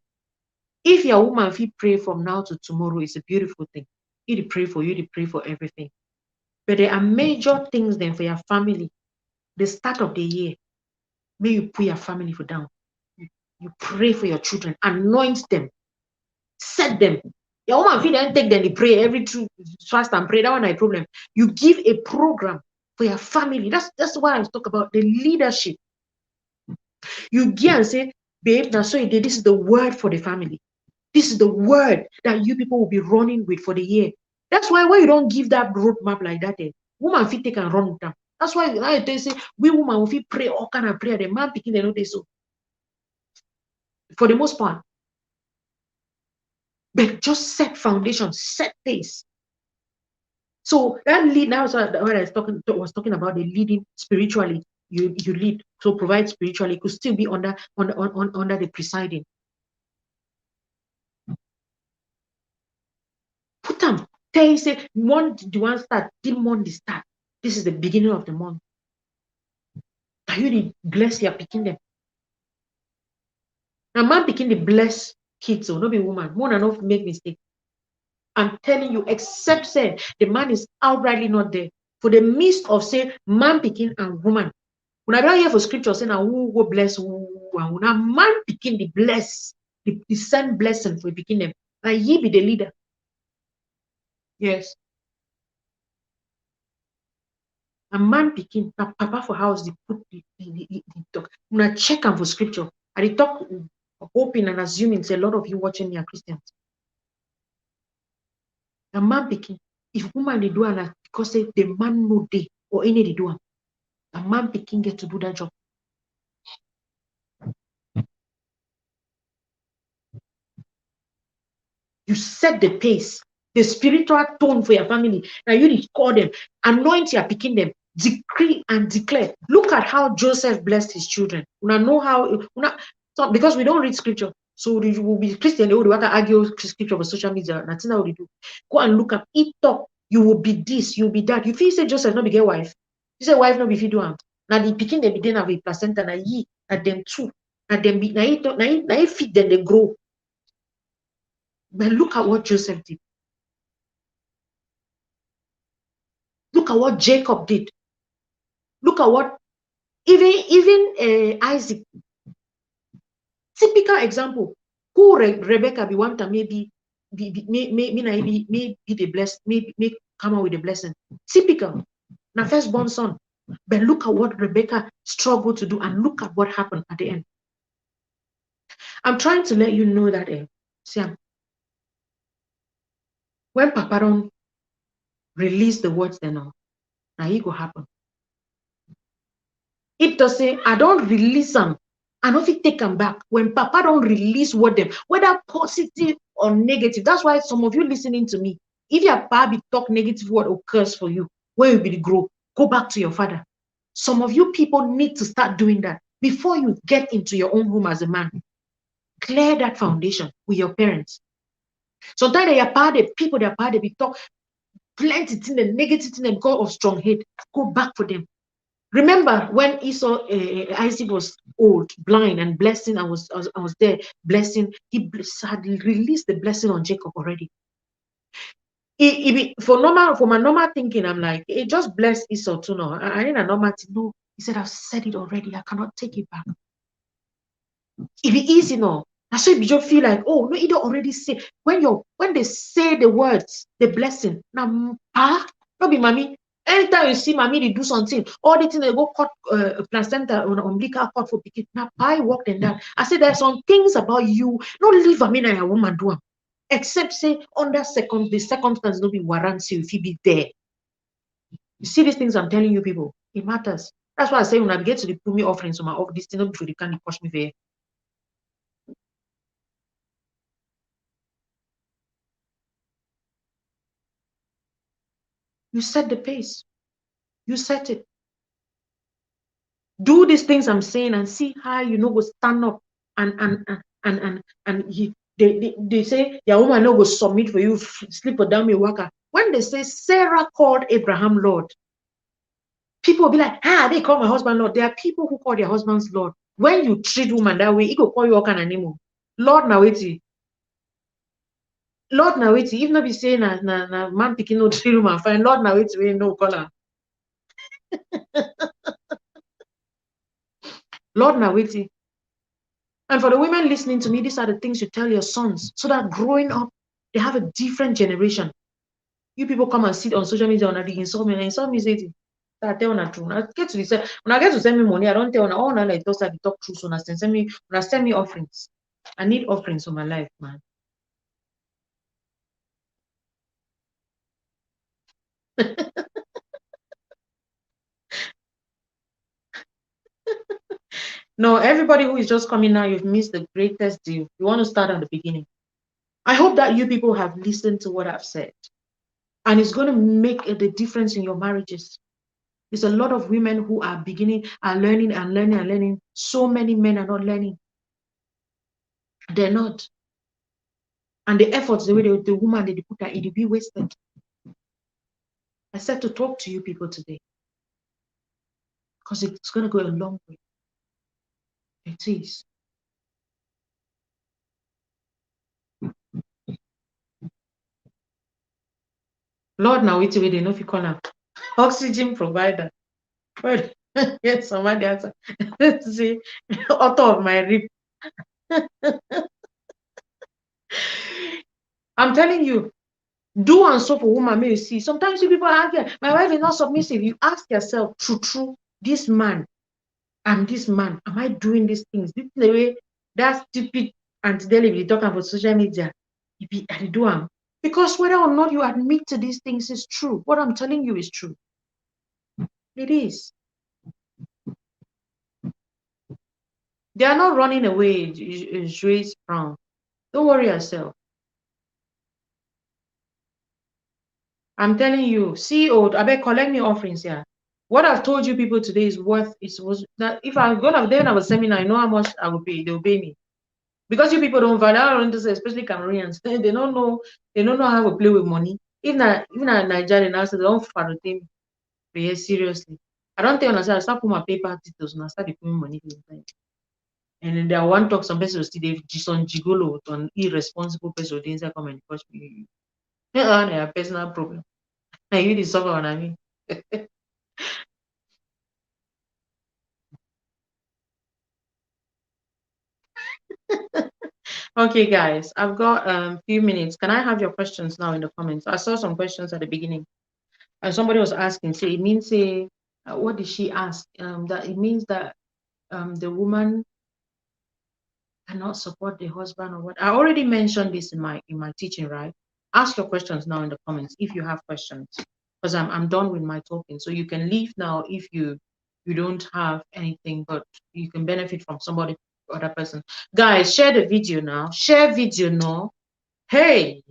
If your woman, if you pray from now to tomorrow, it's a beautiful thing. You pray for you, pray for everything. But there are major things then for your family. The start of the year, may you put your family for down. You pray for your children, anoint them, set them. Your woman, if you don't take them, they pray every true fast and pray. That one is a problem. You give a program for your family. That's what I talk about, the leadership. You give and say, babe, now so this is the word for the family. This is the word that you people will be running with for the year. That's why you don't give that roadmap like that, woman fit take and run with them. That's why they say we woman will pray all kind of prayer. The man picking they know they so. For the most part. But just set foundation, set pace. So that lead now what I was talking about, the leading spiritually. You lead, so provide spiritually, could still be under the presiding. Put them. Tell you say the one start, the month start. This is the beginning of the month. Are you bless your picking them? Now man picking the bless kids, so no be woman. Woman enough make mistake. I'm telling you, except say the man is outrightly not there. For the midst of say man picking and woman. When I don't hear for scripture saying who go bless who and now man picking the bless, the send blessing for picking them. And he be the leader. Yes. A man picking, a papa for house, they put the talk. When I check them for scripture, and they talk hoping and assuming say a lot of you watching me are Christians. A man picking, if woman they do and because say the man no day or any they do, a man picking get to do that job. You set the pace, the spiritual tone for your family. Now you need to call them, anoint your picking them, decree and declare. Look at how Joseph blessed his children. Una know how, because we don't read scripture. So you will be Christian, they will argue scripture for social media. That's not what they do. Go and look up, eat up. You will be this, you'll be that. You feel say Joseph not be get wife. You say wife not be fit do am. Now the picking them then have a placenta na ye at them too. At them be na feed them they grow. But look at what Joseph did. Look at what Jacob did. Look at what even Isaac. Typical example. Who Rebecca be one time maybe be the blessed, may come out with a blessing. Typical. Now firstborn son. But look at what Rebecca struggled to do and look at what happened at the end. I'm trying to let you know that Sam, when Papa don't release the words then now it will happen. It does say, I don't release them. I don't think take them back. When Papa don't release what them, whether positive or negative. That's why some of you listening to me, if your Papa talk negative word or curse for you, where you be grow, go back to your father. Some of you people need to start doing that before you get into your own home as a man. Clear that foundation with your parents. Sometimes they are part of people, they are part of the talk plenty thing and negative thing and because of strong head. Go back for them. Remember when Esau, Isaac was old, blind, and blessing, I was there blessing. He had released the blessing on Jacob already. For my normal thinking, I'm like, it just bless Esau too now. I need a normal thing. No, he said, I've said it already. I cannot take it back. It be easy now. That's why you just feel like, oh no, you don't already say. When they say the words, the blessing. Now, not be mommy. Anytime you see mommy, they do something. All the things they go cut placenta on umbilical cord for picking. Now, I work in that. I said there's some things about you. Not leave a man and a woman do them. Except say under the circumstance no be warranty if you be there. You see these things I'm telling you people, it matters. That's why I say when I get to the put me offerings on my off this thing, not before they can't push me there. You set the pace. You set it. Do these things I'm saying and see how you know go stand up and they say your woman no go submit for you, sleep or down me worker. When they say Sarah called Abraham Lord, people will be like, they call my husband Lord. There are people who call their husbands Lord. When you treat woman that way, he go call you all kind of name. Lord now wait. Lord now wait. If not be saying na man picking no treat woman fine. Lord now wait we no call her. Lord now wait. And for the women listening to me, these are the things you tell your sons so that growing up, they have a different generation. You people come and sit on social media and they insult me. And insult me, say, I tell you true. When I get to send me money, I don't tell all now like those are the talk truth. So when I send me offerings. I need offerings for my life, man. No, everybody who is just coming now, you've missed the greatest deal. You want to start at the beginning. I hope that you people have listened to what I've said. And it's going to make the difference in your marriages. There's a lot of women who are learning and learning and learning. So many men are not learning. They're not. And the efforts, the way the woman they put that it be wasted. I said to talk to you people today. Because it's going to go a long way. It is. Lord, now it's the way they know if you call them oxygen provider. But yes, somebody else. Let's see, author of my rib. I'm telling you, do and so for woman may you see. Sometimes you people ask, my wife is not submissive. You ask yourself, true, this man and this man, am I doing these things? This is the way that stupid anti-delivery talking about social media. I do them. Because whether or not you admit to these things is true. What I'm telling you is true. It is. They are not running away, Joyce Brown. Don't worry yourself. I'm telling you, CEO, I bet collect me offerings here. What I've told you people today is worth. Was that if I'm gonna then have a seminar, I know how much I will pay. They'll pay me because you people don't value this, especially Cameroonians. They don't know. They don't know how to play with money. Even Nigerian now, so they don't follow them. But yes, seriously, I don't think I start putting my paper details and I start putting money. And then there one talk some person still they Jason Gigolo on irresponsible person inside come and touch me. A personal problem. Now you the suffer what I mean. Okay, guys, I've got a few minutes. Can I have your questions now in the comments? I saw some questions at the beginning. And somebody was asking, say it means what did she ask? That it means that the woman cannot support the husband or what? I already mentioned this in my teaching, right? Ask your questions now in the comments if you have questions. Because I'm done with my talking. So you can leave now if you don't have anything, but you can benefit from somebody other person. Guys, share the video now. Share video now. Hey.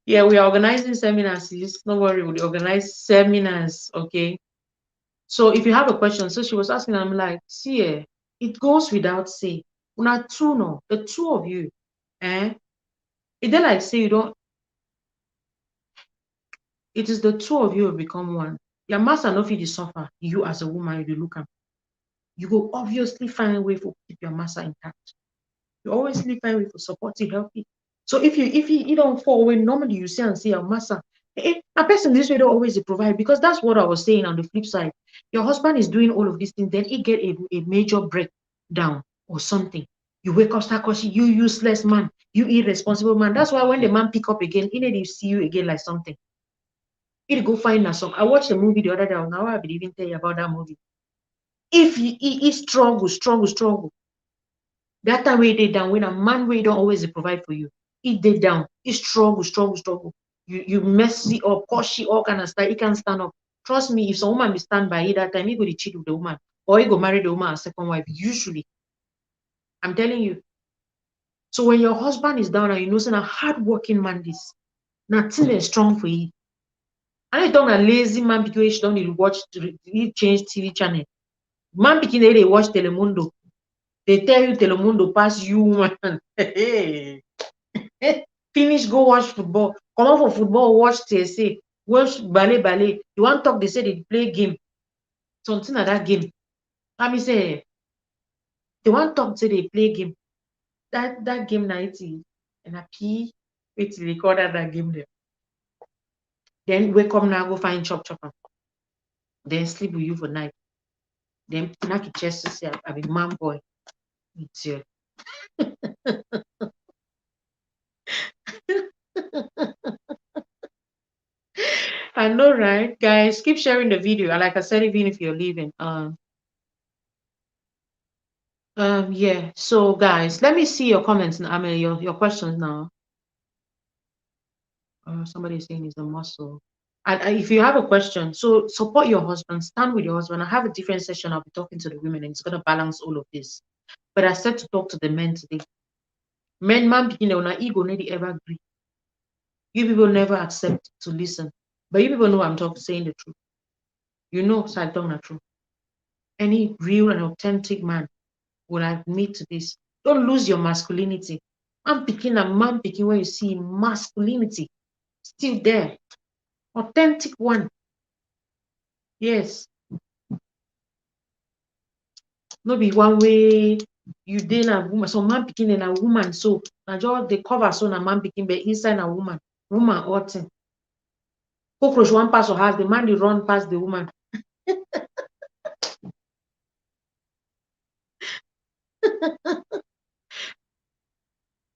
Yeah, we are organizing seminars. Don't worry, we organize seminars, okay? So if you have a question, so she was asking, I'm like, see, it goes without say. Una two no, the two of you, it then like say you don't. It is the two of you who become one. Your master no fit suffer. You as a woman, you look at. You will obviously find a way to keep your master intact. You always find a way to support you, help you. So if you don't fall away, normally you say and say your master. A person this way don't always provide because that's what I was saying on the flip side. Your husband is doing all of these things, then he get a major breakdown or something. You wake up, start calling you useless man, you irresponsible man. That's why when the man pick up again, he need to see you again like something. He'll go find a song. I watched a movie the other day. Now I will even tell you about that movie. If he struggle. That time where they down, when a man where don't always provide for you, he did down, he struggle. You messy up, cause all kind of stuff. He can't stand up. Trust me, if some woman be stand by you that time, he go to cheat with the woman, or he go marry the woman as second wife. Usually, I'm telling you. So when your husband is down and you know, saying a hardworking man, this Nothing is strong for you. I don't talk a lazy man because you don't watch you change TV channel. Man pikin they watch Telemundo. They tell you Telemundo pass you man. Finish go watch football. Come on for football, watch TSA, watch ballet. You want talk, they say they play game. Something like that game. Let me say they want talk say they play game. That game 90 and a P wait till they call that game there. Then wake up now, go find chop. Then sleep with you for night. Then knock your chest to say I be man boy. It's you. I know, right? Guys, keep sharing the video. Like I said, even if you're leaving. Yeah. So guys, let me see your comments now. I mean your questions now. Somebody is saying it's a muscle. And if you have a question, so support your husband, stand with your husband. I have a different session. I'll be talking to the women, and it's gonna balance all of this. But I said to talk to the men today. Men, man, you know, ego never ever agree. You people never accept to listen. But you people know I'm saying the truth. You know, so I don't the truth. Any real and authentic man will admit to this. Don't lose your masculinity. I'm picking a man picking when you see masculinity still there. Authentic one. Yes. No be one way you did a woman. So man picking and a woman. So now just the cover so na man picking but inside a woman. Woman outing. Cockroach one pass or house, the man they run past the woman.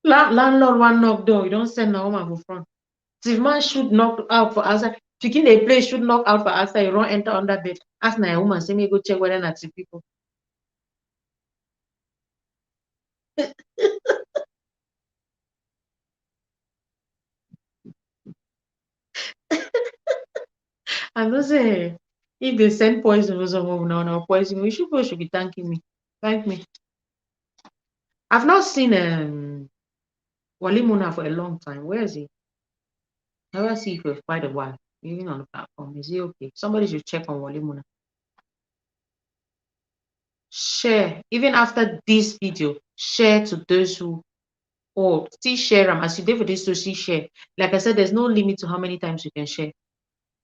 Landlord one knock door, you don't send a woman for front. If man should knock out for outside, picking a place should knock out for outside, you don't enter under bed. Ask na a woman, say me go check whether not see people. I don't say if they send poison or someone no poison, we should be thanking me. Thank me. I've not seen Wally Muna for a long time. Where is he? I never see for quite a while. Even on the platform. Is he okay? Somebody should check on Wally Muna. Share. Even after this video, share to those who still share them. As you did for this to see share. Like I said, there's no limit to how many times you can share.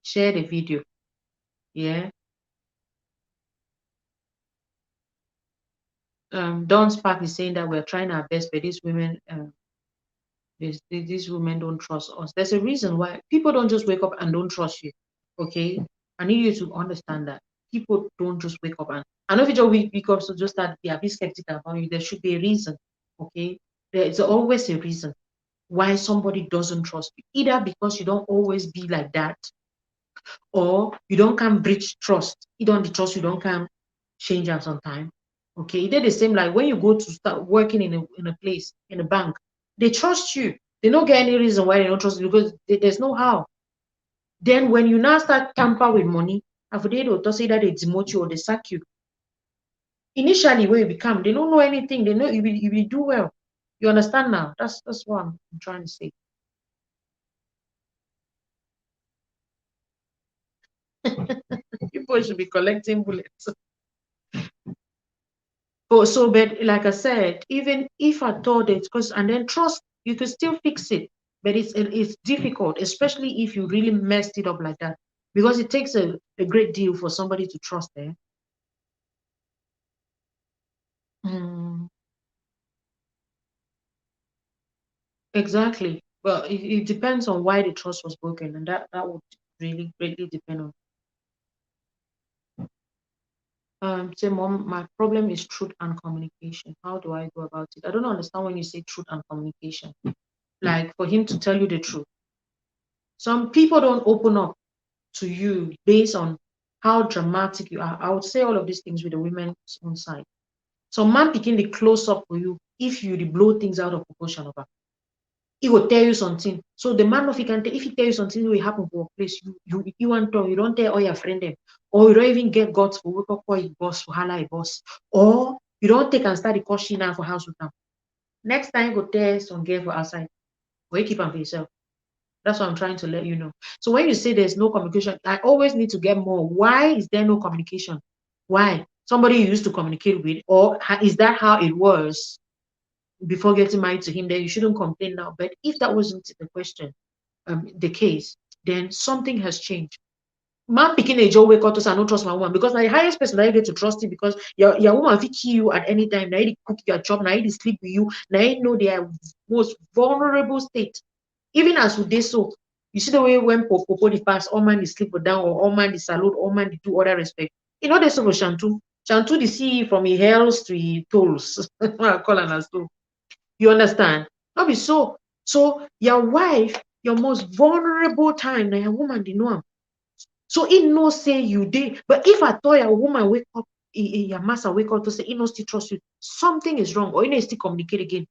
Share the video. Yeah. Dawn Spark is saying that we're trying our best, but these women don't trust us. There's a reason why people don't just wake up and don't trust you. Okay, I need you to understand that people don't just wake up and I know if you just wake up so just that they are skeptical about you. There should be a reason. Okay, there is always a reason why somebody doesn't trust you. Either because you don't always be like that, or you don't can breach trust. You don't trust. You don't can change at some time. Okay, they're the same. Like when you go to start working in a place in a bank, they trust you. They don't get any reason why they don't trust you because there's no how. Then when you now start tamper with money, after they don't say that they demote you or they sack you. Initially, when you become, they don't know anything. They know you will do well. You understand now? That's what I'm trying to say. People should be collecting bullets. But like I said, even if I thought it, and then trust, you can still fix it. But it's difficult, especially if you really messed it up like that, because it takes a great deal for somebody to trust there. Exactly. But it depends on why the trust was broken, and that would really greatly depend on. Say, Mom, my problem is truth and communication. How do I go about it? I don't understand when you say truth and communication. Like for him to tell you the truth. Some people don't open up to you based on how dramatic you are. I would say all of these things with the women's own side. Some man picking the close up for you if you blow things out of proportion over. He will tell you something. So the man if he tell you something will happen for a place, you want to you don't tell all your friend them, or you don't even get guts for wake up call your boss for holla a boss, or you don't take and start the caution now for house with them. Next time you go tell some girl for outside, or you keep them for yourself. That's what I'm trying to let you know. So when you say there's no communication, I always need to get more. Why is there no communication? Why? Somebody you used to communicate with, or is that how it was before getting married to him? Then you shouldn't complain now. But if that wasn't the question, the case, then something has changed. Man picking a job wake up to say I don't trust my woman, because now the highest person that you get to trust you, because your woman will kill you at any time. Now you cook your job, now you sleep with you, now you know their most vulnerable state. Even as we did so, you see the way when Popo the fast, all man is sleep down, or all man is salute, all man is do other respect. You know, they so for Shantu. Shantu the see from his hells to his tolls. I call an as though. You understand? Not be so. So your wife, your most vulnerable time, now your woman did know him. So it no say you did. But if I thought your woman wake up, your master wake up to say he no still trust you, something is wrong, or you need to still communicate again.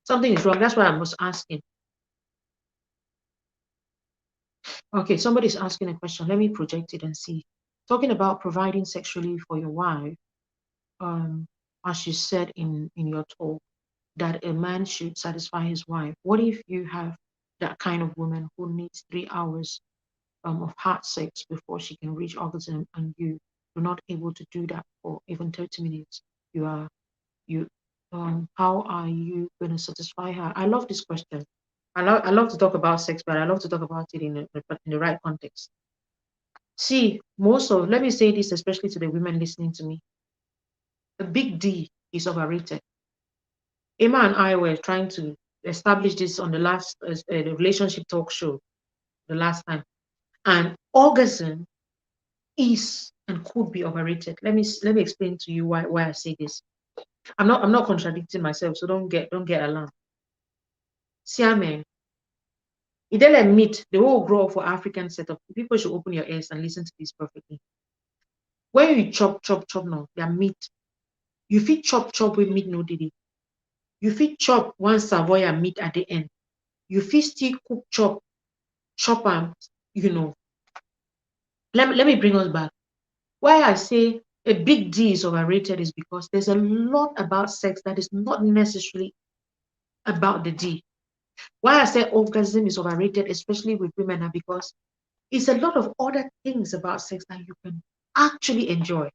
Something is wrong. That's why I was asking. Okay, somebody's asking a question. Let me project it and see. Talking about providing sexually for your wife, as you said in your talk, that a man should satisfy his wife. What if you have that kind of woman who needs 3 hours of hard sex before she can reach orgasm, and you are not able to do that for even 30 minutes? How are you going to satisfy her? I love this question. I love to talk about sex, but I love to talk about it in the right context. See, let me say this especially to the women listening to me. The big D is overrated. Emma and I were trying to establish this on the last the relationship talk show the last time. And orgasm is and could be overrated. Let me explain to you why I say this. I'm not contradicting myself, so don't get alarmed. See, amen. It doesn't meet the whole grow for African setup. People should open your ears and listen to this perfectly. When you chop now, their meat. You fit chop with meat no didi. You fit chop one Savoy meat at the end. You fit still cook chop and Let me bring us back. Why I say a big D is overrated is because there's a lot about sex that is not necessarily about the D. Why I say orgasm is overrated, especially with women, are because it's a lot of other things about sex that you can actually enjoy.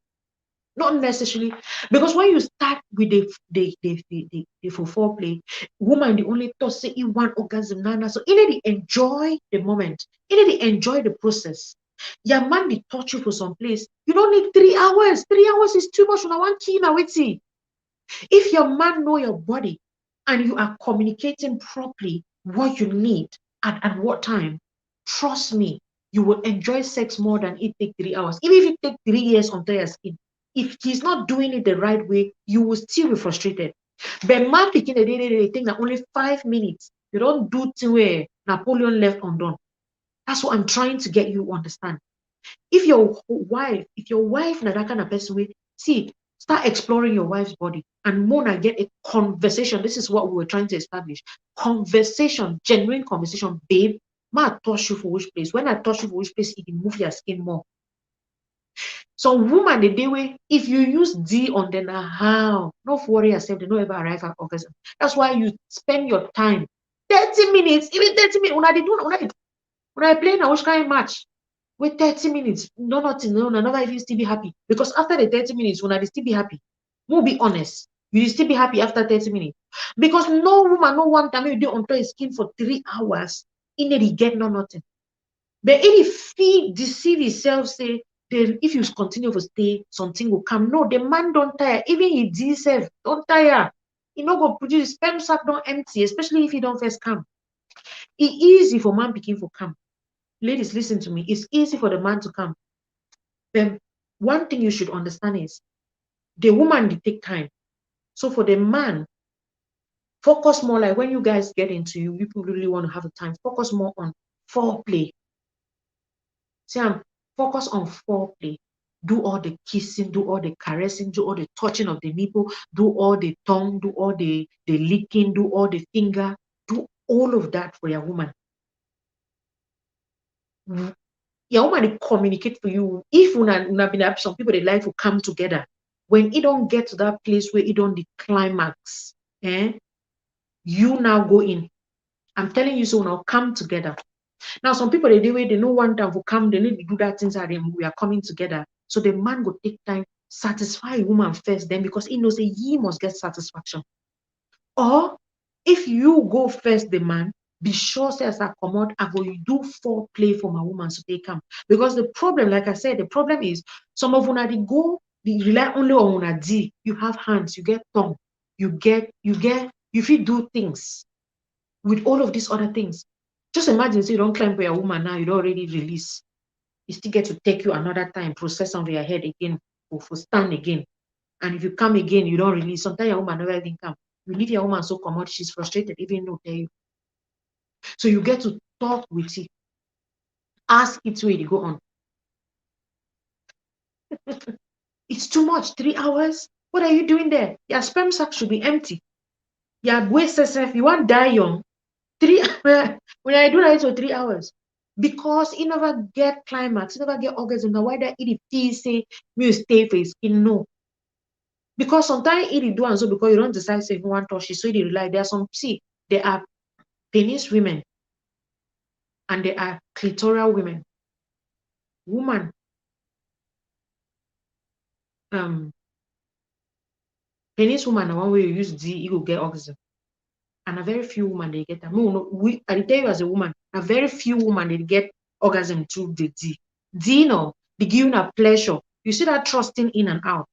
Not necessarily, because when you start with the for foreplay, woman the only thought say you want orgasm nana. So you need to enjoy the moment. You need to enjoy the process. Your man will touch you for some place. You don't need 3 hours. 3 hours is too much. When I want key now, wait. If your man know your body and you are communicating properly what you need at what time, trust me, you will enjoy sex more than it take 3 hours. Even if it take 3 years on your skin, if he's not doing it the right way, you will still be frustrated. But man picking the day, they think that only 5 minutes. You don't do thing where Napoleon left undone. That's what I'm trying to get you to understand. If your wife na that kind of person way, see, start exploring your wife's body and more and get a conversation. This is what we were trying to establish. Conversation, genuine conversation, babe. Ma touch you for which place. When I touch you for which place, it will move your skin more. Some woman the day way, if you use D on them, how? Not worry yourself, they don't ever arrive at orgasm. That's why you spend your time. 30 minutes, even 30 minutes. When I play now, which kind of match? Wait 30 minutes, nothing, never even still be happy. Because after the 30 minutes, when I still be happy, we'll be honest, you will still be happy after 30 minutes. Because no woman, no one time you do on your skin for 3 hours, in it get nothing. But if he deceive himself, say, then if you continue to stay, something will come. No, the man don't tire. Even he himself don't tire. He not go produce sperm sac don't empty, especially if he don't first come. It's easy for man picking for come. Ladies, listen to me. It's easy for the man to come. Then one thing you should understand is the woman will take time. So for the man, focus more like when you guys get into you people really want to have a time. Focus more on foreplay. Sam, focus on foreplay. Do all the kissing, do all the caressing, do all the touching of the nipple, do all the tongue, do all the licking, do all the finger, do all of that for your woman. Your woman will communicate for you. If una been some people they like to come together, when it don't get to that place where it don't the climax, you now go in. I'm telling you, so now come together. Now, some people they do it, they know one time for come, they need to do that things that we are coming together. So the man will take time, satisfy a woman first, then because he knows that he must get satisfaction. Or if you go first, the man, be sure says I come out, I go do foreplay for my woman so they come. Because the problem, like I said, the problem is some of when they go, they rely only on una D. You have hands, you get tongue, you feel do things with all of these other things. Just imagine, so you don't climb for your woman now, you don't already release. You still get to take you another time, process on your head again, or for stand again. And if you come again, you don't release. Sometimes your woman never even come. You leave your woman so come out, she's frustrated, even though tell you. So you get to talk with it. Ask it where you go on. It's too much, 3 hours. What are you doing there? Your sperm sac should be empty. Your waist yourself, you want die young. 3 hours. When I do that, for 3 hours. Because he never get climax, he never get orgasm. Now why that it say me stay for his skin? No. Because sometimes it do and so because you don't decide if you want to touch it, so you rely. There are some there are penis women and there are clitoral women. Woman, penis woman, the one where you use D, you will get orgasm. And a very few women they get that. No, I tell you as a woman, a very few women they get orgasm through the D. D, no, they give you that pleasure. You see that thrusting in and out.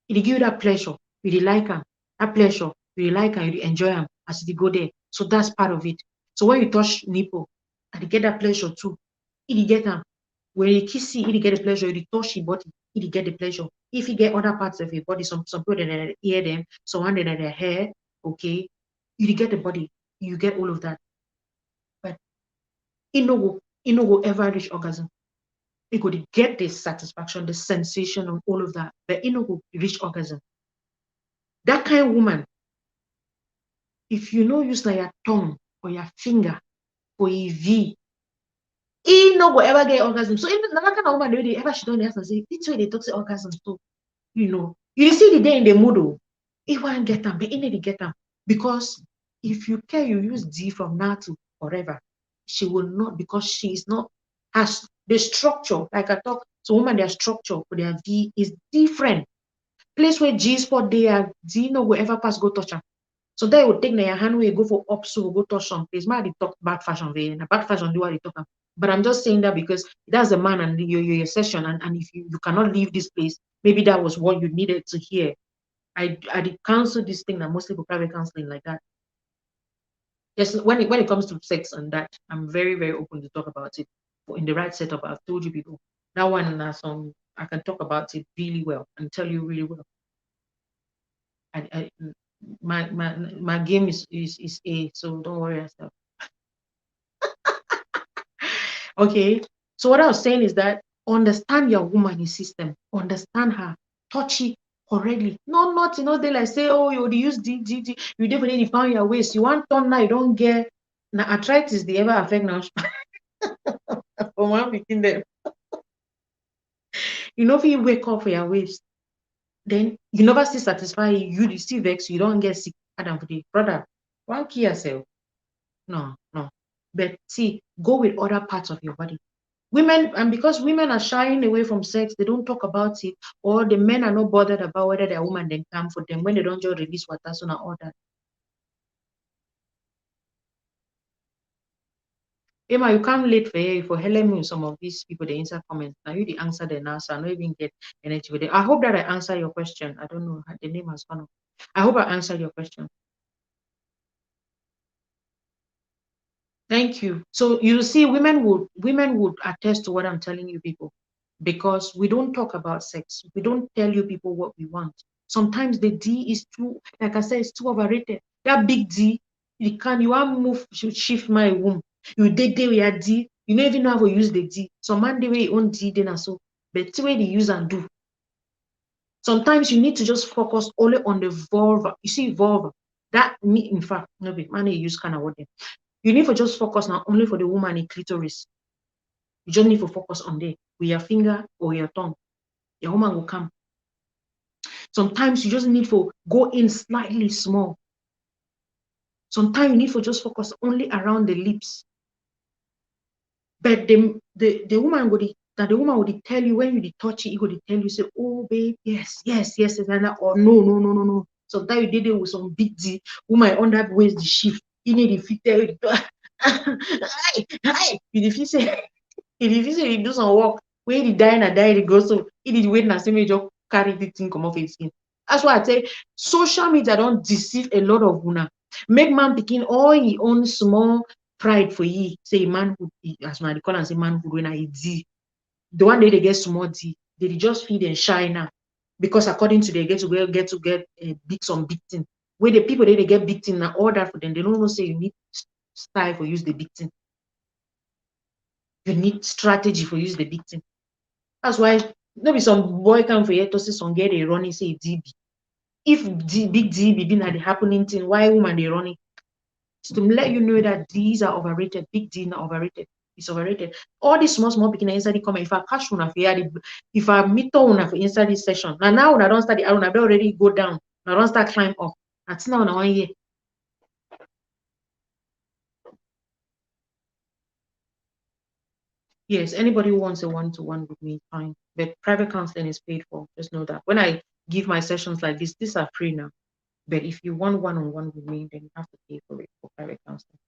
It give you that pleasure. You like them. That pleasure. You like them. You enjoy them as they go there. So that's part of it. So when you touch nipple, and you get that pleasure too. It get them. When you kiss it, it get the pleasure. You touch your body, it get the pleasure. If you get other parts of your body, some people that hear them, someone that their hair, okay, you get the body, you get all of that. But it no go ever reach orgasm. It could get this satisfaction, the sensation of all of that, but it no go reach orgasm. That kind of woman, if you know use like your tongue or your finger for a V, he no go ever get orgasm. So even that kind of woman, they ever she don't ask and say, this way they talk say orgasm. So you see the day in the mood, he won't get them, but he need to get them. Because if you care, you use D from now to forever. She will not, because she is not, has the structure, like I talk, so woman, their structure for their V is different. Place where G spot they are, D no will ever pass, go touch her. So they will take your hand where you go for up, so go touch some place. Maybe talk bad fashion, bad fashion do what they talk about. But I'm just saying that because that's the man and your session, and if you cannot leave this place, maybe that was what you needed to hear. I did counsel this thing that mostly for private counseling like that. Yes, when it comes to sex and that, I'm very, very open to talk about it. In the right setup, I've told you people. That one I can talk about it really well and tell you really well. My game is A, so don't worry yourself. Okay. So what I was saying is that understand your woman system, understand her, touch it correctly. Not they like say, oh, you use D, you definitely found your waist. You want turn now, you don't get now arthritis, they ever affect now. For one picking them. If you wake up for your waist, then you never see satisfy you see vex, you don't get sick. Adam for the brother, why kill yourself? No. But see, go with other parts of your body. Women, and because women are shying away from sex, they don't talk about it, or the men are not bothered about whether their woman then come for them when they don't just release water, so all that. Emma, you come late for helping me with some of these people, the answer comments. Now you the answer the now, so I don't even get energy with it. I hope that I answer your question. I don't know, the name has gone up. I hope I answered your question. Thank you. So you see, women would attest to what I'm telling you people, because we don't talk about sex. We don't tell you people what we want. Sometimes the D is too, like I said, it's too overrated. That big D, you want move, shift my womb. You did with your D, you don't even know how to use the D. Some man they way own D then so, but the way they use and do. Sometimes you need to just focus only on the vulva. You see, vulva. That in fact, no big man use kind of word. You need to just focus now only for the woman in clitoris. You just need to focus on there with your finger or your tongue. Your woman will come. Sometimes you just need to go in slightly small. Sometimes you need to just focus only around the lips. But the woman would tell you when you touch it, he would tell you, say, oh babe, yes, yes, yes, and or no, no, no, no, no. Sometimes you did it with some big D, woman under waist the shift. You need if you tell you, hi, if you say, you do some work, when you die and die, go so it is wait and say me just carry the thing come off his skin. That's why I say social media don't deceive a lot of women. Make man picking all his own small pride for ye. Say manhood, as man they call and say manhood when I D. The one day they get small D, they just feed and shine now. Because according to they get to get big some big thing. Where the people they get big thing now order for them, they don't know say you need style for use the big thing. You need strategy for use the big thing. That's why maybe some boy come for here to see some girl they running say DB. If big DB been at the happening thing, why woman they running? To let you know that these are overrated. Big D not overrated. It's overrated. All these small beginner inside the comment. If I catch one for if I meet one for inside this session, now when I don't start the I already go down. I don't start climb up. That's now 1 year. Yes, anybody who wants a one-to-one with me, fine. But private counseling is paid for. Just know that. When I give my sessions like this, these are free now. But if you want one-on-one with me, then you have to pay for it for private counseling.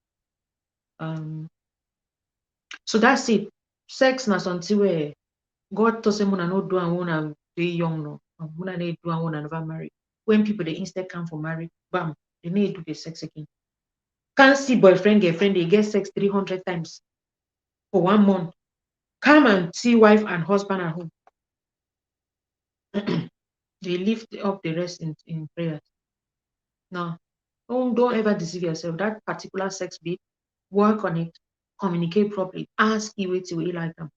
So that's it. Sex na something where God told say muna no do and wanna be young no. Muna they do and wanna never marry. When people they instead come for marriage, bam, they need to do the sex again. Can't see boyfriend, girlfriend, they get sex 300 times for 1 month. Come and see wife and husband at home. They lift up the rest in prayers. No, don't ever deceive yourself. That particular sex bit, work on it, communicate properly, ask you what you like them.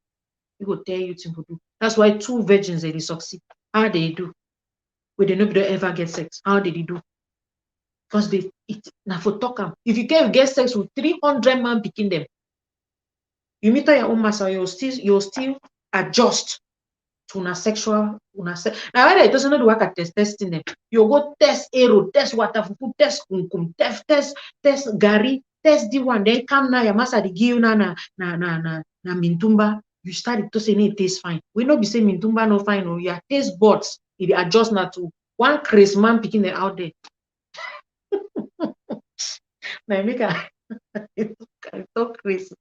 He will tell you to do. That's why 2 virgins they succeed. How they do? Where they nobody ever get sex. How did they do? Because they it now for talk them. If you can get sex with 300 man picking them, you meet your own master, you'll still adjust to una sexual now when it doesn't know the work at testing them, you go test arrow, test water fufu, test kumkum, test gari, test the one, then come now your master the give you na mintumba, you start to say it tastes fine. We not be saying mintumba no fine, or your taste buds it adjust now to one crazy man picking them out there. Now make I talk crazy.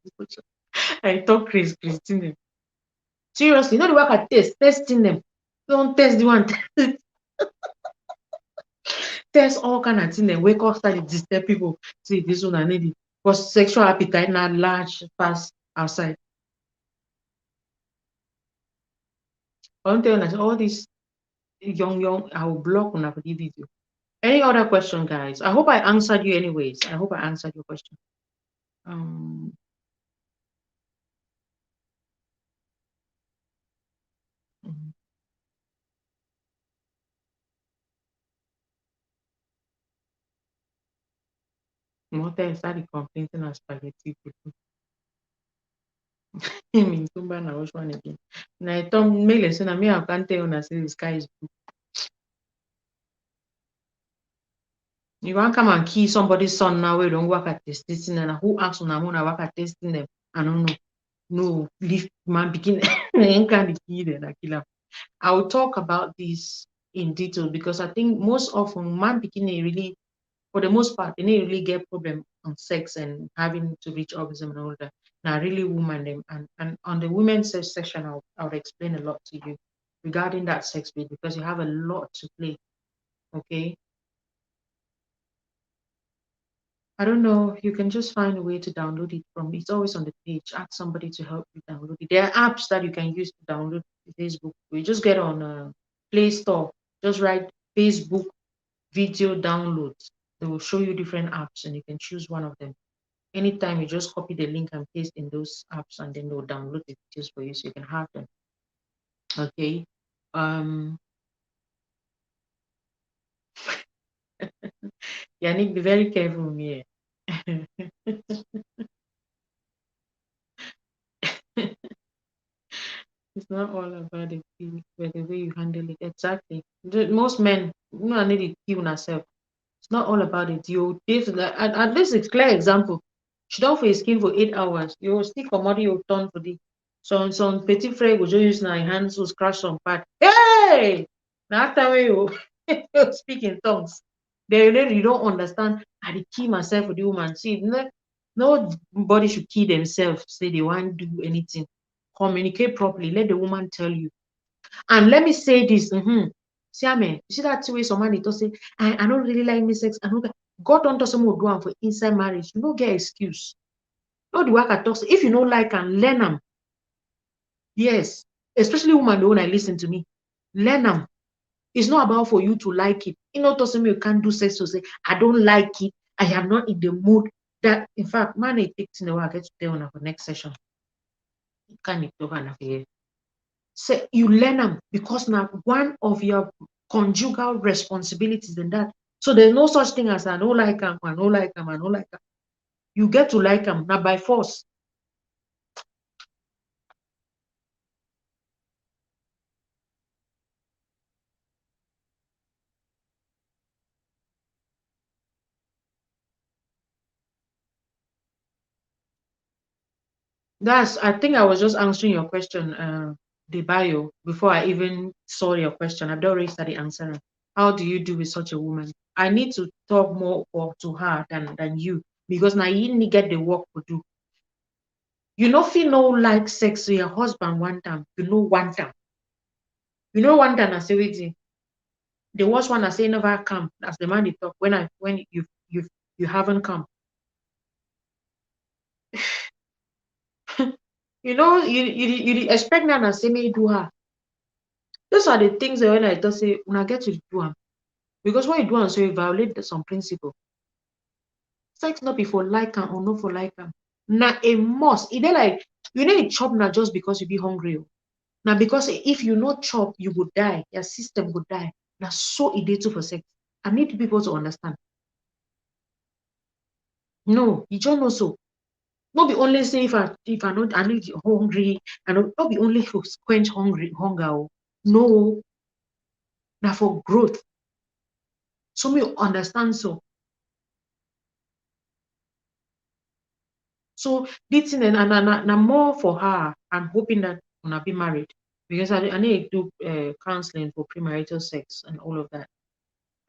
I talk crazy, Christine. Seriously, not the work at testing them. Don't test the one. Test all kind of things. Then wake up, start to disturb people. See this one I need it. Because sexual appetite not large pass outside. I don't tell you all these young, I will block on the video. Any other question, guys? I hope I answered you anyways. I hope I answered your question. Mother started complaining of spaghetti people. Me tumba na which one again. Na I told me listen, me I can't tell you say the sky is blue. You want come and kill somebody's son now, we don't work at testing and who asks on Amona work at testing them? I don't know. No, leave man begin and can kill them, kill. I will talk about this in detail because I think most often man begin really, for the most part, they didn't really get problem on sex and having to reach orgasm and all that. Now really woman them and on the women's sex section I'll explain a lot to you regarding that sex bit because you have a lot to play. Okay. I don't know. You can just find a way to download it from. It's always on the page. Ask somebody to help you download it. There are apps that you can use to download Facebook. You just get on Play Store. Just write Facebook video downloads. They will show you different apps, and you can choose one of them. Anytime you just copy the link and paste in those apps, and then they'll download the videos for you, so you can have them. Okay. Yannick, be very careful here. It's not all about the feel, but the way you handle it. Exactly. Most men, need to kill yourself. It's not all about it. You this and this is clear example. She don't for skin for 8 hours. You still commodity you turn for the some petit frere go just use na hands to scratch some part. Hey! Now after when you speak in tongues, then you don't understand. I dey kill myself for the woman. See, nobody should kill themselves, say they want to do anything. Communicate properly. Let the woman tell you. And let me say this. See, amen. You see that way somebody to say, I don't really like me sex. I don't God don't tell someone do am for inside marriage. You don't get excuse. No, the work I talk. If you don't like and learn them. Yes. Especially woman, the one I listen to me. Learn them. It's not about for you to like it. You know, doesn't mean you can't do sex to say, I don't like it. I am not in the mood. That in fact, man, it takes in a while. I get to tell on the next session. You can't talk enough here. So you learn them because now one of your conjugal responsibilities in that. So there's no such thing as I don't like them, I don't like them, I don't like them. You get to like them, not by force. I think I was just answering your question, the bio, before I even saw your question. I've already started answering. How do you do with such a woman? I need to talk more to her than you, because now you need to get the work to do. You know, if you know like sex with your husband one time, you know one time. You know one time I say waiting. The worst one I say never come. That's the man they talk when you haven't come. You know, you expect that and say me do her. Those are the things that when I just say when I get to do them. Because when you do them, so you violate some principle. Sex not before like them or not for like them. Now a must. It like you need to chop now just because you be hungry. Now because if you not chop, you would die. Your system would die. Now so it too for sex. I need people to understand. No, you don't know so. Not be only say if I not I need hungry, and not be only for quench hunger. No, now for growth. So me understand so. So this thing and more for her. I'm hoping that when I be married because I need to do counseling for premarital sex and all of that.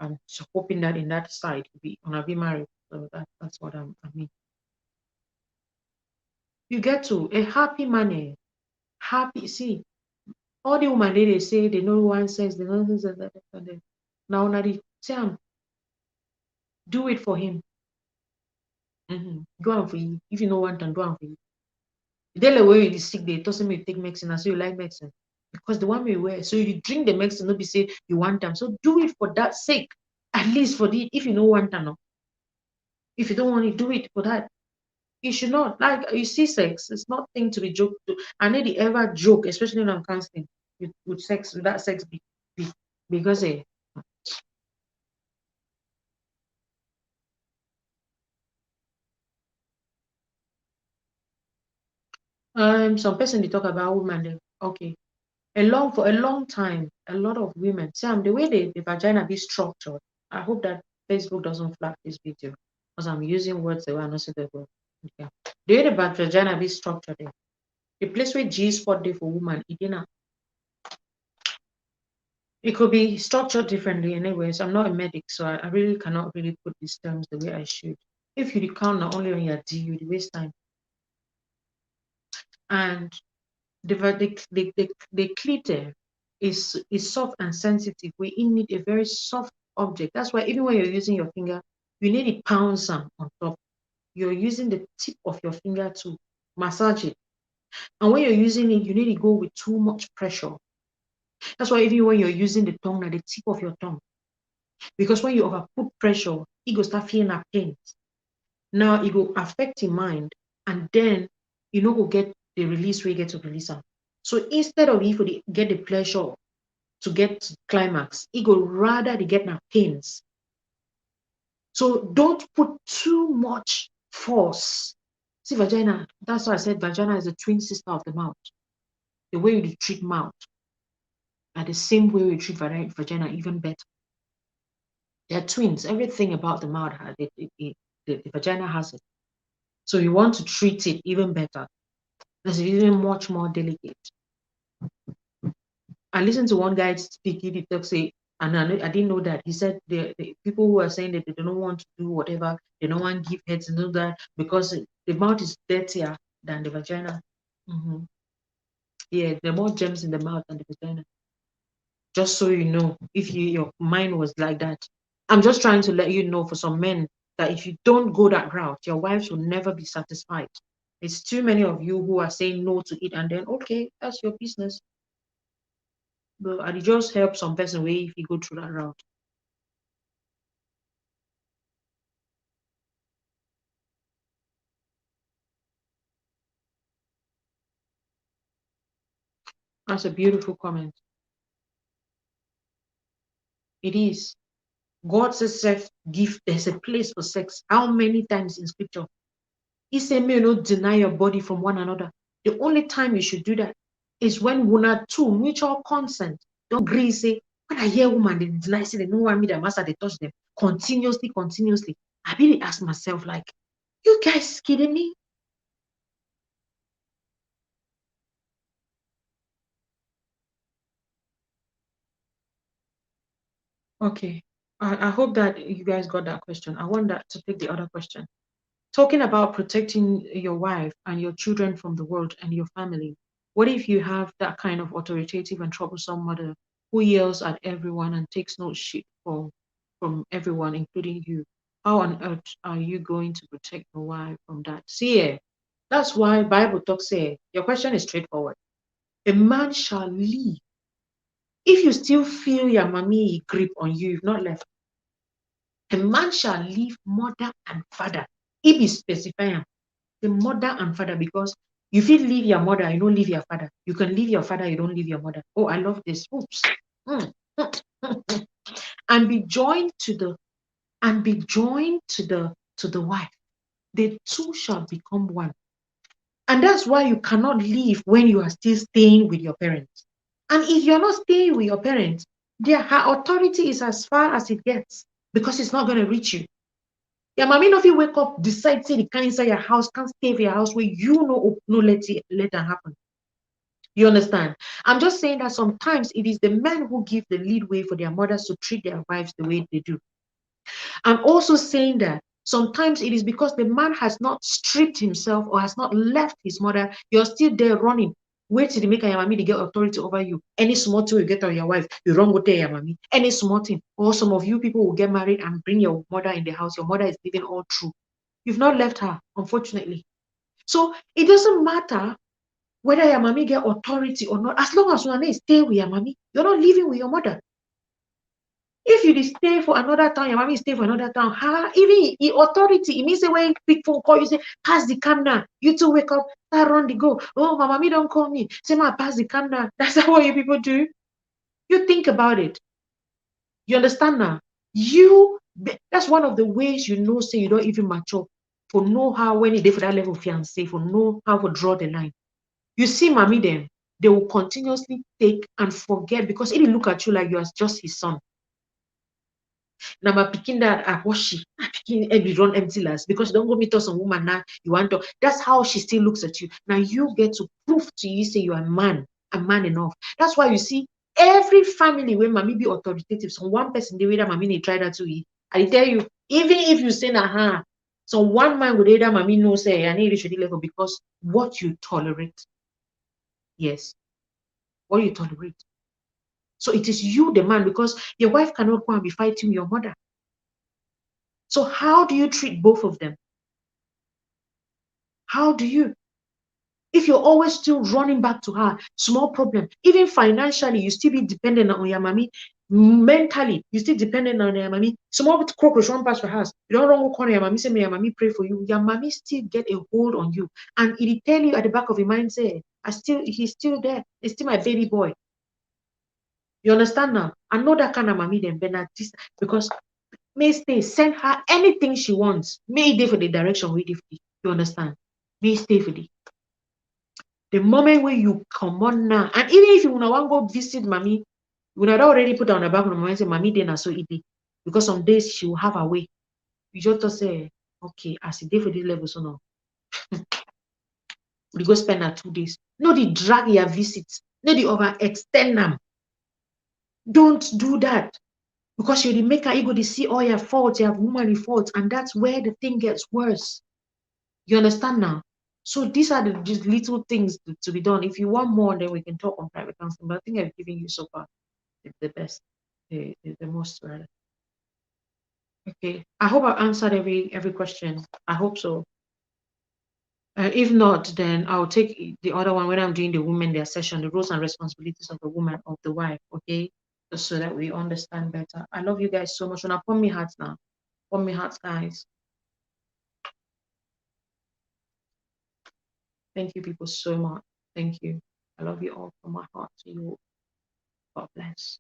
I'm so hoping that in that side when I be married. So that's what I mean. You get to a happy man, happy. See, all the women they say they know one sex, they know this and that. Now they say, do it for him. Do it for you. If you know one, then do it for you. The day where you sick, they doesn't mean you take medicine, and so you like medicine. Because the one we wear, so you drink the medicine, not be say you want them. So do it for that sake. At least for the if you know one time. If you don't want to do it for that. You should not like you see sex, it's not thing to be joked to. I need to ever joke, especially when I'm counseling with sex, with that sex because some person they talk about women okay. For a long time, a lot of women, Sam, the way the vagina be structured, I hope that Facebook doesn't flag this video because I'm using words that were not suitable. Okay. The way the vagina be structured, the place where G spot there for woman, it could be structured differently anyways. I'm not a medic, so I really cannot really put these terms the way I should. If you count not only on your D, you waste time. And the clitor is soft and sensitive. We need a very soft object. That's why even when you're using your finger, you need to pound some on top. You're using the tip of your finger to massage it. And when you're using it, you need to go with too much pressure. That's why even when you're using the tongue at the tip of your tongue, because when you over put pressure, it go start feeling a pain. Now it will affect your mind, and then you know go get the release where you get to release them. So instead of if you get the pleasure to get to climax, it go rather to get my pains. So don't put too much force. See, vagina, that's why I said vagina is a twin sister of the mouth. The way you treat mouth are the same way we treat vagina, even better. They're twins. Everything about the mouth, the vagina has it. So you want to treat it even better. It's even much more delicate. I listened to one guy speak, he talk say, and I didn't know that. He said the people who are saying that they don't want to do whatever, they don't want to give heads and all that because the mouth is dirtier than the vagina. Yeah, there are more germs in the mouth than the vagina. Just so you know, if your mind was like that. I'm just trying to let you know for some men that if you don't go that route, your wives will never be satisfied. It's too many of you who are saying no to it, and then okay, that's your business. But I just help some person way if you go through that route. That's a beautiful comment. It is. God says sex gift, there's a place for sex. How many times in scripture? He said, may not deny your body from one another. The only time you should do that is when one or two mutual consent. Don't agree, say, when I hear woman, they deny, say they don't want me, the master, they touch them continuously. I really ask myself, like, you guys kidding me? Okay. I hope that you guys got that question. I want that to take the other question. Talking about protecting your wife and your children from the world and your family. What if you have that kind of authoritative and troublesome mother who yells at everyone and takes no shit from everyone, including you? How on earth are you going to protect your wife from that? See, that's why Bible talks say your question is straightforward. A man shall leave. If you still feel your mommy grip on you, you've not left. A man shall leave mother and father. If he specify the mother and father, because you feel leave your mother, you don't leave your father. You can leave your father, you don't leave your mother. Oh, I love this. Oops. And be joined to the wife. The two shall become one. And that's why you cannot leave when you are still staying with your parents. And if you're not staying with your parents, her authority is as far as it gets because it's not going to reach you. Your mommy no fit wake up, decide say the kind inside your house, can't stay for your house where you no let that happen. You understand? I'm just saying that sometimes it is the men who give the lead way for their mothers to treat their wives the way they do. I'm also saying that sometimes it is because the man has not stripped himself or has not left his mother. You're still there running. Wait till the make your mommy to get authority over you. Any small thing you get on your wife, you wrong go tell your mommy. Any small thing. Or some of you people will get married and bring your mother in the house. Your mother is living all true. You've not left her, unfortunately. So it doesn't matter whether your mommy get authority or not. As long as you stay with your mommy, you're not living with your mother. If you stay for another town, your mommy stay for another town, even in authority, it means the way quick phone call, you say, pass the camera. You two wake up, start run the go. Oh, my mommy don't call me. Say, ma, pass the camera. That's not what you people do. You think about it. You understand now? That's one of the ways you know, say you don't even mature. For know how when you did for that level of fiance, for know how to draw the line. You see, mommy, then they will continuously take and forget because he look at you like you are just his son. Now my picking that I wash it, picking every run empty last because you don't go meet us some woman now. You want to. That's how she still looks at you. Now you get to prove to you say you are a man enough. That's why you see every family where mommy be authoritative. So one person they way that mommy they try that to eat. I tell you, even if you say nah, so one man would either mommy no say I need to level because what you tolerate. Yes, what you tolerate. So it is you, the man, because your wife cannot go and be fighting your mother. So how do you treat both of them? How do you? If you're always still running back to her, small problem. Even financially, you still be dependent on your mommy. Mentally, you still dependent on your mommy. Small cockroach run past your house. You don't run corner your mommy, say, may your mommy pray for you. Your mommy still get a hold on you. And it tell you at the back of your mind, say, he's still there. He's still my baby boy. You understand now? I know that kind of mommy then, because may stay, send her anything she wants. May it for the direction we give. You understand? May stay for the moment when you come on now, and even if you want to go visit mommy, you would already put on the back of my mind say, mommy, then so it be. because some days she will have her way. You just say, okay, as a day for this level, so no. We go spend her 2 days. No, the drag your visits. No, the overextend them. Don't do that. Because you're the maker, you go to see all your faults, you have womanly faults, and that's where the thing gets worse. You understand now? So these are just little things to be done. If you want more, then we can talk on private counseling. But I think I've given you so far the best, the most rather. Okay. I hope I've answered every question. I hope so. If not, then I'll take the other one when I'm doing the women their session, the roles and responsibilities of the woman, of the wife. Okay, just so that we understand better. I love you guys so much. And I put me hearts now. Put me hearts, guys. Thank you, people, so much. Thank you. I love you all from my heart to you. God bless.